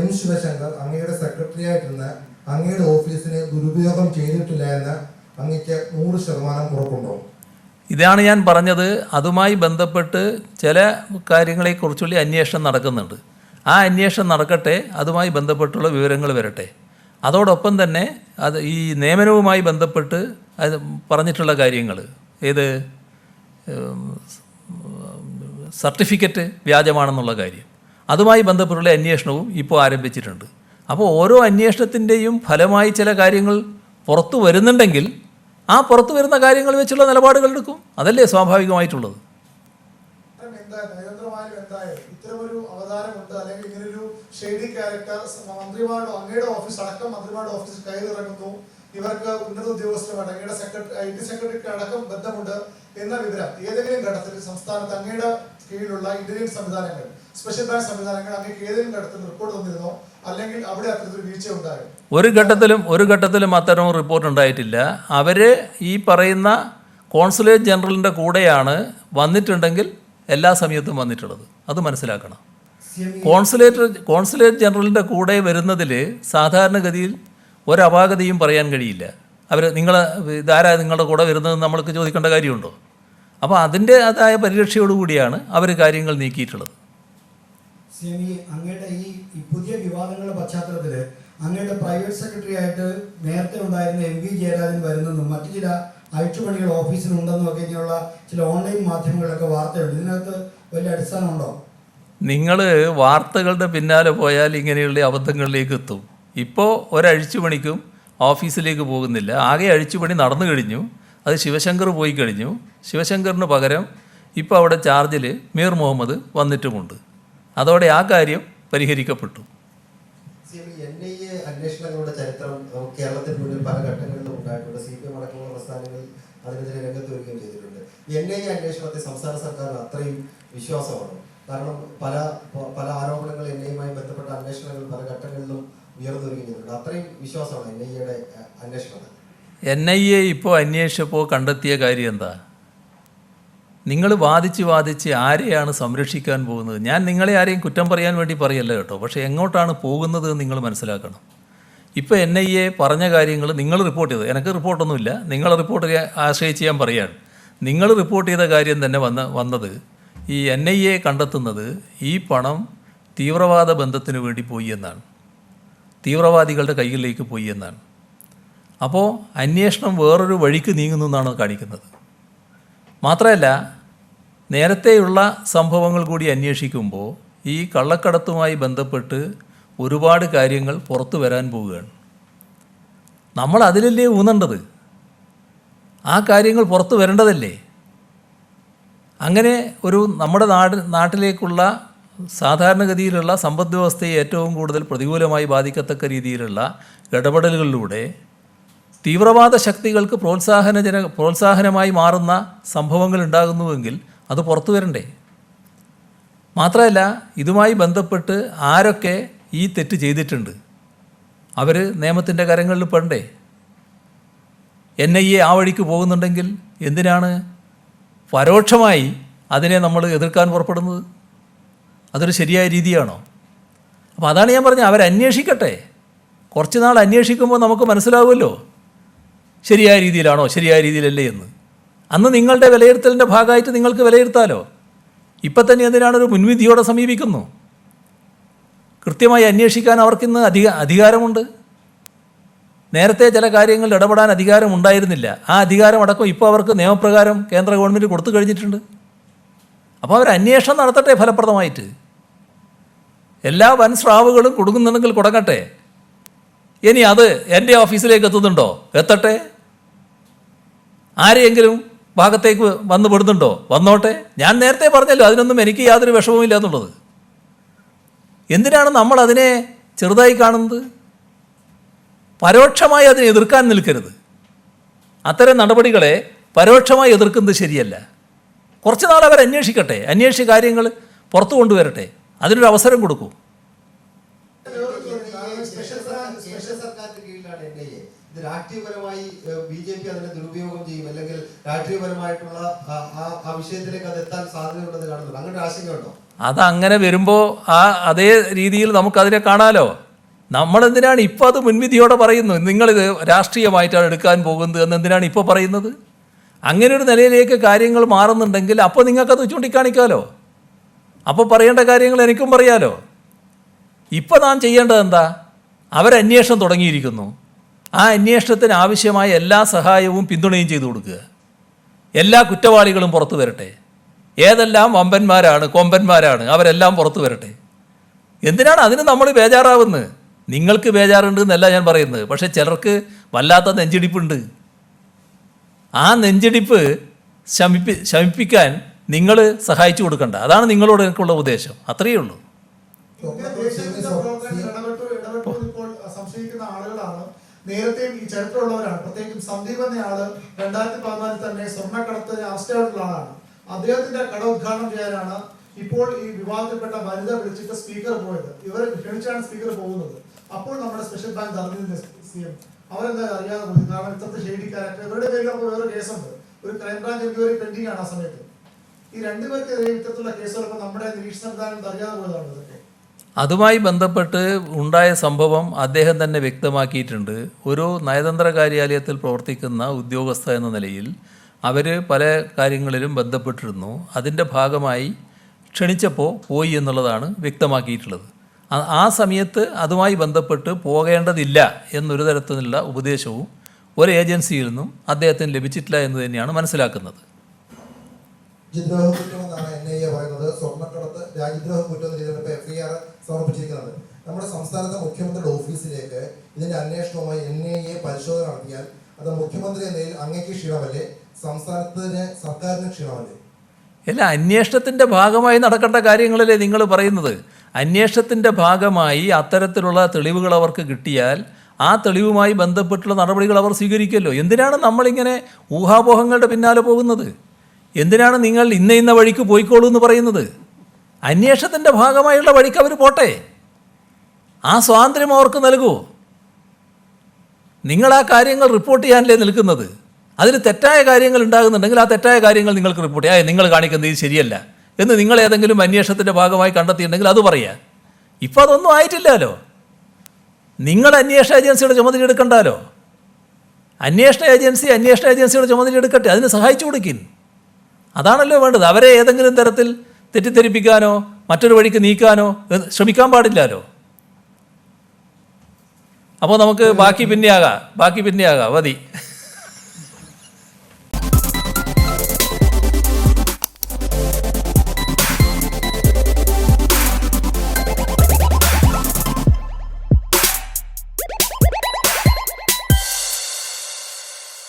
M ശിവശങ്കർ അങ്ങയുടെ സെക്രട്ടറി ആയിട്ടിരുന്ന അങ്ങയുടെ ഓഫീസിനെ ദുരുപയോഗം ചെയ്തിട്ടില്ല എന്ന് അങ്ങക്ക് 100% ഉറപ്പുണ്ടോ? ഇതാണ് ഞാൻ പറഞ്ഞത്. അതുമായി ബന്ധപ്പെട്ട് ചില കാര്യങ്ങളെക്കുറിച്ചുള്ള അന്വേഷണം നടക്കുന്നുണ്ട്. ആ അന്വേഷണം നടക്കട്ടെ, അതുമായി ബന്ധപ്പെട്ടുള്ള വിവരങ്ങൾ വരട്ടെ. അതോടൊപ്പം തന്നെ ഈ നിയമനവുമായി ബന്ധപ്പെട്ട് അത് പറഞ്ഞിട്ടുള്ള കാര്യങ്ങൾ, ഏത് സർട്ടിഫിക്കറ്റ് വ്യാജമാണെന്നുള്ള കാര്യം, അതുമായി ബന്ധപ്പെട്ടുള്ള അന്വേഷണവും ഇപ്പോൾ ആരംഭിച്ചിട്ടുണ്ട്. അപ്പോൾ ഓരോ അന്വേഷണത്തിൻ്റെയും ഫലമായി ചില കാര്യങ്ങൾ പുറത്തു വരുന്നുണ്ടെങ്കിൽ ആ പുറത്തു വരുന്ന കാര്യങ്ങൾ വെച്ചുള്ള നിലപാടുകൾ എടുക്കും. അതല്ലേ സ്വാഭാവികമായിട്ടുള്ളത്. ഇത്തരമൊരു അവതാരമുണ്ട്, അല്ലെങ്കിൽ ഇങ്ങനൊരു ഷെയ്ഡി ക്യാരക്ടർ മന്ത്രിമാരുടെ അങ്ങയുടെ ഓഫീസ് അടക്കം മന്ത്രിമാരുടെ ഓഫീസിൽ കയറിയിറങ്ങുന്നു, ഇവർക്ക് ഉന്നത ഉദ്യോഗസ്ഥരുമായിട്ട് അങ്ങയുടെ IT സെക്രട്ടറിക്ക് അടക്കം ബന്ധമുണ്ട് എന്ന വിവരം ഏതെങ്കിലും ഘട്ടത്തിൽ സംസ്ഥാനത്ത് അങ്ങയുടെ കീഴിലുള്ള ഇന്റലിജൻസ് സംവിധാനങ്ങൾ, സ്പെഷ്യൽ ബ്രാഞ്ച് സംവിധാനങ്ങൾ അങ്ങേക്ക് ഏതെങ്കിലും ഘട്ടത്തിൽ റിപ്പോർട്ട് തന്നിരുന്നോ, അല്ലെങ്കിൽ അവിടെ അത്തരത്തിൽ വീഴ്ച ഉണ്ടായോ? ഒരു ഘട്ടത്തിലും അത്തരം റിപ്പോർട്ട് ഉണ്ടായിട്ടില്ല. അവർ ഈ പറയുന്ന കോൺസുലേറ്റ് ജനറലിൻ്റെ കൂടെയാണ് വന്നിട്ടുണ്ടെങ്കിൽ എല്ലാ സമയത്തും വന്നിട്ടുള്ളത്. അത് മനസ്സിലാക്കണം. കോൺസുലേറ്റ് ജനറലിൻ്റെ കൂടെ വരുന്നതിൽ സാധാരണഗതിയിൽ ഒരപാകതയും പറയാൻ കഴിയില്ല. ഇതാരാ നിങ്ങളുടെ കൂടെ വരുന്നതെന്ന് നമ്മൾക്ക് ചോദിക്കേണ്ട കാര്യമുണ്ടോ? അപ്പോൾ അതിൻ്റെ അതായ പരിരക്ഷയോടുകൂടിയാണ് അവർ കാര്യങ്ങൾ നീക്കിയിട്ടുള്ളത്. അങ്ങയുടെ ഈ പുതിയ വിവാദങ്ങളുടെ പശ്ചാത്തലത്തിൽ അങ്ങയുടെ പ്രൈവറ്റ് സെക്രട്ടറി ആയിട്ട് നേരത്തെ ഉണ്ടായിരുന്ന MV ജയരാജൻ വരുന്നെന്നും മറ്റു ചില അഴിച്ചുപണികൾ ഓഫീസിലുണ്ടെന്നും ഒക്കെ ഇങ്ങനെയുള്ള ചില ഓൺലൈൻ മാധ്യമങ്ങളിലൊക്കെ വാർത്തയുണ്ട്. ഇതിനകത്ത് വലിയ അടിസ്ഥാനമുണ്ടോ? നിങ്ങൾ വാർത്തകളുടെ പിന്നാലെ പോയാൽ ഇങ്ങനെയുള്ള അബദ്ധങ്ങളിലേക്ക് എത്തും. ഇപ്പോൾ ഒരഴിച്ചുപണിക്കും ഓഫീസിലേക്ക് പോകുന്നില്ല. ആകെ അഴിച്ചുപണി നടന്നു കഴിഞ്ഞു. അത് ശിവശങ്കർ പോയി കഴിഞ്ഞു. ശിവശങ്കറിന് പകരം ഇപ്പോൾ അവിടെ ചാർജിൽ മീർ മുഹമ്മദ് വന്നിട്ടുമുണ്ട്. അതോടെ ആ കാര്യം പരിഹരിക്കപ്പെട്ടു. NIA അന്വേഷണങ്ങളുടെ ചരിത്രം കേരളത്തിന് മുന്നിൽ പല ഘട്ടങ്ങളിലും ഉണ്ടായിട്ടുണ്ട്. CPM അടക്കമുള്ള പ്രസ്ഥാനങ്ങൾ അതിനെതിരെ രംഗത്ത് വരികയും ചെയ്തിട്ടുണ്ട്. NIA അന്വേഷണത്തെ സംസ്ഥാന സർക്കാരിന് അത്രയും വിശ്വാസമാണ്. കാരണം പല ആരോപണങ്ങൾ NIA-യുമായി ബന്ധപ്പെട്ട അന്വേഷണങ്ങൾ പല ഘട്ടങ്ങളിലും ഉയർന്നു വരികയും ചെയ്തിട്ടുണ്ട്. അത്രയും വിശ്വാസമാണ് NIA-യുടെ അന്വേഷണത്തിൽ. NIA ഇപ്പോൾ അന്വേഷിച്ചപ്പോൾ കണ്ടെത്തിയ കാര്യം എന്താ? നിങ്ങൾ വാദിച്ച് ആരെയാണ് സംരക്ഷിക്കാൻ പോകുന്നത്? ഞാൻ നിങ്ങളെ ആരെയും കുറ്റം പറയാൻ വേണ്ടി പറയല്ല കേട്ടോ. പക്ഷേ എങ്ങോട്ടാണ് പോകുന്നത് എന്ന് നിങ്ങൾ മനസ്സിലാക്കണം. ഇപ്പോൾ NIA പറഞ്ഞ കാര്യങ്ങൾ നിങ്ങൾ റിപ്പോർട്ട് ചെയ്തത്, എനിക്ക് റിപ്പോർട്ടൊന്നുമില്ല, നിങ്ങളെ റിപ്പോർട്ട് ആശ്രയിച്ച് ഞാൻ പറയുകയാണ്. നിങ്ങൾ റിപ്പോർട്ട് ചെയ്ത കാര്യം തന്നെ വന്നത് ഈ NIA കണ്ടെത്തുന്നത് ഈ പണം തീവ്രവാദ ബന്ധത്തിന് വേണ്ടി പോയി എന്നാണ്, തീവ്രവാദികളുടെ കൈകളിലേക്ക് പോയി എന്നാണ്. അപ്പോൾ അന്വേഷണം വേറൊരു വഴിക്ക് നീങ്ങുന്നു എന്നാണ് കാണിക്കുന്നത്. മാത്രമല്ല, നേരത്തെയുള്ള സംഭവങ്ങൾ കൂടി അന്വേഷിക്കുമ്പോൾ ഈ കള്ളക്കടത്തുമായി ബന്ധപ്പെട്ട് ഒരുപാട് കാര്യങ്ങൾ പുറത്തു വരാൻ പോവുകയാണ്. നമ്മൾ അതിലല്ലേ ഊന്നേണ്ടത്? ആ കാര്യങ്ങൾ പുറത്തു വരേണ്ടതല്ലേ? അങ്ങനെ ഒരു നമ്മുടെ നാട്ടിലേക്കുള്ള സാധാരണഗതിയിലുള്ള സമ്പദ് വ്യവസ്ഥയെ ഏറ്റവും കൂടുതൽ പ്രതികൂലമായി ബാധിക്കത്തക്ക രീതിയിലുള്ള ഇടപെടലുകളിലൂടെ തീവ്രവാദ ശക്തികൾക്ക് പ്രോത്സാഹനമായി മാറുന്ന സംഭവങ്ങൾ ഉണ്ടാകുന്നുവെങ്കിൽ അത് പുറത്തു വരണ്ടേ? മാത്രമല്ല, ഇതുമായി ബന്ധപ്പെട്ട് ആരൊക്കെ ഈ തെറ്റ് ചെയ്തിട്ടുണ്ട് അവർ നിയമത്തിൻ്റെ കരങ്ങളിൽ പെടണ്ടേ? NIA ആ വഴിക്ക് പോകുന്നുണ്ടെങ്കിൽ എന്തിനാണ് പരോക്ഷമായി അതിനെ നമ്മൾ എതിർക്കാൻ പുറപ്പെടുന്നത്? അതൊരു ശരിയായ രീതിയാണോ? അപ്പോൾ അതാണ് ഞാൻ പറഞ്ഞത്, അവരന്വേഷിക്കട്ടെ. കുറച്ച് നാൾ അന്വേഷിക്കുമ്പോൾ നമുക്ക് മനസ്സിലാവുമല്ലോ ശരിയായ രീതിയിലാണോ ശരിയായ രീതിയിലല്ലേ എന്ന്. അന്ന് നിങ്ങളുടെ വിലയിരുത്തലിൻ്റെ ഭാഗമായിട്ട് നിങ്ങൾക്ക് വിലയിരുത്താലോ. ഇപ്പം തന്നെ എന്തിനാണൊരു മുൻവിധിയോടെ സമീപിക്കുന്നു? കൃത്യമായി അന്വേഷിക്കാൻ അവർക്കിന്ന് അധികാരമുണ്ട്. നേരത്തെ ചില കാര്യങ്ങളിൽ ഇടപെടാൻ അധികാരമുണ്ടായിരുന്നില്ല. ആ അധികാരമടക്കം ഇപ്പോൾ അവർക്ക് നിയമപ്രകാരം കേന്ദ്ര ഗവൺമെൻറ് കൊടുത്തു കഴിഞ്ഞിട്ടുണ്ട്. അപ്പോൾ അവർ അന്വേഷണം നടത്തട്ടെ ഫലപ്രദമായിട്ട്. എല്ലാ വൻ സ്രാവുകളും കൊടുക്കുന്നുണ്ടെങ്കിൽ കൊടുക്കട്ടെ. ഇനി അത് എൻ്റെ ഓഫീസിലേക്ക് എത്തുന്നുണ്ടോ? എത്തട്ടെ. ആരെയെങ്കിലും ഭാഗത്തേക്ക് വന്നു പെടുന്നുണ്ടോ? വന്നോട്ടെ. ഞാൻ നേരത്തെ പറഞ്ഞല്ലോ, അതിനൊന്നും എനിക്ക് യാതൊരു വിഷമവുമില്ല എന്നുള്ളത്. എന്തിനാണ് നമ്മൾ അതിനെ ചെറുതായി കാണുന്നത്? പരോക്ഷമായി അതിനെ എതിർക്കാൻ നിൽക്കരുത്. അത്തരം നടപടികളെ പരോക്ഷമായി എതിർക്കുന്നത് ശരിയല്ല. കുറച്ച് നാൾ അവർ അന്വേഷിക്കട്ടെ, അന്വേഷിച്ച കാര്യങ്ങൾ പുറത്തു കൊണ്ടുവരട്ടെ, അതിനൊരു അവസരം കൊടുക്കൂ. സ്പെഷ്യൽ സർക്കാരിന്റെ കീഴിലാണ് NIA. ഇത് രാഷ്ട്രീയപരമായി BJP അതിനെ ദുരുപയോഗം ചെയ്യും, അല്ലെങ്കിൽ രാഷ്ട്രീയപരമായിട്ടുള്ള ആ വിഷയത്തിലേക്ക് അത് എത്താൻ സാധ്യതയുണ്ടെന്ന് കാണുന്നുണ്ട്. അങ്ങനെ ആശങ്കയുണ്ടോ? അതങ്ങനെ വരുമ്പോൾ അതേ രീതിയിൽ നമുക്കതിനെ കാണാലോ. നമ്മളെന്തിനാണ് ഇപ്പോൾ അത് മുൻവിധിയോടെ പറയുന്നത്? നിങ്ങളിത് രാഷ്ട്രീയമായിട്ടാണ് എടുക്കാൻ പോകുന്നത് എന്നെന്തിനാണ് ഇപ്പോൾ പറയുന്നത്? അങ്ങനെ ഒരു നിലയിലേക്ക് കാര്യങ്ങൾ മാറുന്നുണ്ടെങ്കിൽ അപ്പോൾ നിങ്ങൾക്കത് ചൂണ്ടിക്കാണിക്കാമല്ലോ. അപ്പോൾ പറയേണ്ട കാര്യങ്ങൾ എനിക്കും പറയാമല്ലോ. ഇപ്പോൾ നാം ചെയ്യേണ്ടത് എന്താ? അവരന്വേഷണം തുടങ്ങിയിരിക്കുന്നു. ആ അന്വേഷണത്തിന് ആവശ്യമായ എല്ലാ സഹായവും പിന്തുണയും ചെയ്തു കൊടുക്കുക. എല്ലാ കുറ്റവാളികളും പുറത്തു വരട്ടെ. ഏതെല്ലാം വമ്പന്മാരാണ്, കൊമ്പന്മാരാണ്, അവരെല്ലാം പുറത്തു വരട്ടെ. എന്തിനാണ് അതിന് നമ്മൾ ബേജാറാവുന്നത്? നിങ്ങൾക്ക് ബേജാറുണ്ട് എന്നല്ല ഞാൻ പറയുന്നത്. പക്ഷേ ചിലർക്ക് വല്ലാത്ത നെഞ്ചിടിപ്പുണ്ട്. ആ നെഞ്ചിടിപ്പ് ശമിപ്പിക്കാൻ നിങ്ങൾ സഹായിച്ചു കൊടുക്കണ്ട. അതാണ് നിങ്ങളോട് എനിക്കുള്ള ഉപദേശം. അത്രയേ ഉള്ളൂ. ഇന്ത്യൻ ദേശീയ പ്രവർത്തനങ്ങൾ ഇടപെട്ടു ഇപ്പോൾ സംശയിക്കുന്ന ആളുകളാണ്. നേരത്തെയും ഈ ചരിത്രമുള്ളവരാണ്. പ്രത്യേകിച്ചും സന്ദീപ് എന്നയാള് 2014 തന്നെ സ്വർണ്ണക്കടത്തിന് അറസ്റ്റ് ആയിട്ടുള്ള ആളാണ്. അദ്ദേഹത്തിന്റെ കട ഉദ്ഘാടനം ചെയ്യാനാണ് ഇപ്പോൾ ഈ വിവാദത്തിൽപ്പെട്ട വനിത വിളിച്ചിട്ട് സ്പീക്കർ പോയത്. ഇവരെ ക്ഷണിച്ചാണ് സ്പീക്കർ പോകുന്നത്. അപ്പോൾ നമ്മുടെ സ്പെഷ്യൽ ബാങ്ക് അറിഞ്ഞിരുന്ന CM അവരെന്താ അറിയാതെ പോയി. കാരണം ഇത്രത്തെ ഷെയ്ഡി ക്യാരക്ടർ ഇവരുടെ പേരിൽ അപ്പോൾ വേറെ കേസുണ്ട്. ഒരു ക്രൈംബ്രാഞ്ച് എൻക്വയറി പെൻഡിംഗ് ആണ് ആ സമയത്ത്. ഈ രണ്ടുപേർക്കെതിരെ ഇത്തരത്തിലുള്ള കേസുകൾ നമ്മുടെ നിരീക്ഷണ സംവിധാനം അറിയാതെ പോയതാണ് ഇതൊക്കെ. അതുമായി ബന്ധപ്പെട്ട് ഉണ്ടായ സംഭവം അദ്ദേഹം തന്നെ വ്യക്തമാക്കിയിട്ടുണ്ട്. ഒരു നയതന്ത്ര കാര്യാലയത്തിൽ പ്രവർത്തിക്കുന്ന ഉദ്യോഗസ്ഥ എന്ന നിലയിൽ അവർ പല കാര്യങ്ങളിലും ബന്ധപ്പെട്ടിരുന്നു. അതിൻ്റെ ഭാഗമായി ക്ഷണിച്ചപ്പോൾ പോയി എന്നുള്ളതാണ് വ്യക്തമാക്കിയിട്ടുള്ളത്. ആ സമയത്ത് അതുമായി ബന്ധപ്പെട്ട് പോകേണ്ടതില്ല എന്നൊരു തരത്തിലുള്ള ഉപദേശവും ഒരു ഏജൻസിയിൽ നിന്നും അദ്ദേഹത്തിന് ലഭിച്ചിട്ടില്ല എന്ന് തന്നെയാണ് മനസ്സിലാക്കുന്നത്. രാജ്യദ്രോഹ കുറ്റം എന്നാണ് NIA പറയുന്നത്. സ്വർണ്ണക്കടത്ത് രാജ്യദ്രോഹ കുറ്റം എന്ന രീതിയിൽ FIR സമർപ്പിച്ചിരിക്കുന്നത്. നമ്മുടെ സംസ്ഥാനത്തെ മുഖ്യമന്ത്രിയുടെ ഓഫീസിലേക്ക് ഇതിന്റെ അന്വേഷണവുമായി NIA പരിശോധന നടത്തിയാൽ അത് മുഖ്യമന്ത്രി എന്ന നിലയിൽ അങ്ങേക്ക് ക്ഷീണമല്ലേ, സംസ്ഥാനത്തിന് സർക്കാരിന് ക്ഷീണമല്ലേ? അല്ല, അന്വേഷണത്തിൻ്റെ ഭാഗമായി നടക്കേണ്ട കാര്യങ്ങളല്ലേ നിങ്ങൾ പറയുന്നത്. അന്വേഷണത്തിൻ്റെ ഭാഗമായി അത്തരത്തിലുള്ള തെളിവുകൾ അവർക്ക് കിട്ടിയാൽ ആ തെളിവുമായി ബന്ധപ്പെട്ടുള്ള നടപടികൾ അവർ സ്വീകരിക്കുമല്ലോ. എന്തിനാണ് നമ്മളിങ്ങനെ ഊഹാപോഹങ്ങളുടെ പിന്നാലെ പോകുന്നത്? എന്തിനാണ് നിങ്ങൾ ഇന്ന വഴിക്ക് പോയിക്കോളൂ എന്ന് പറയുന്നത്? അന്വേഷണത്തിൻ്റെ ഭാഗമായുള്ള വഴിക്ക് അവർ പോട്ടെ. ആ സ്വാതന്ത്ര്യം അവർക്ക് നൽകൂ. നിങ്ങൾ ആ കാര്യങ്ങൾ റിപ്പോർട്ട് ചെയ്യാനല്ലേ നിൽക്കുന്നത്. അതിൽ തെറ്റായ കാര്യങ്ങൾ ഉണ്ടാകുന്നുണ്ടെങ്കിൽ ആ തെറ്റായ കാര്യങ്ങൾ നിങ്ങൾക്ക് റിപ്പോർട്ട് ചെയ്യാം. നിങ്ങൾ കാണിക്കുന്നത് ഇത് ശരിയല്ല എന്ന് നിങ്ങൾ ഏതെങ്കിലും അന്വേഷണത്തിൻ്റെ ഭാഗമായി കണ്ടെത്തിയിട്ടുണ്ടെങ്കിൽ അത് പറയാം. ഇപ്പോൾ അതൊന്നും ആയിട്ടില്ലല്ലോ. നിങ്ങൾ അന്വേഷണ ഏജൻസിയുടെ ചുമതല എടുക്കണ്ടല്ലോ. അന്വേഷണ ഏജൻസിയുടെ ചുമതല എടുക്കട്ടെ. അതിന് സഹായിച്ചു കൊടുക്കിൻ. അതാണല്ലോ വേണ്ടത്. അവരെ ഏതെങ്കിലും തരത്തിൽ തെറ്റിദ്ധരിപ്പിക്കാനോ മറ്റൊരു വഴിക്ക് നീക്കാനോ ശ്രമിക്കാൻ പാടില്ലല്ലോ. അപ്പോൾ നമുക്ക് ബാക്കി പിന്നെയാകാം മതി.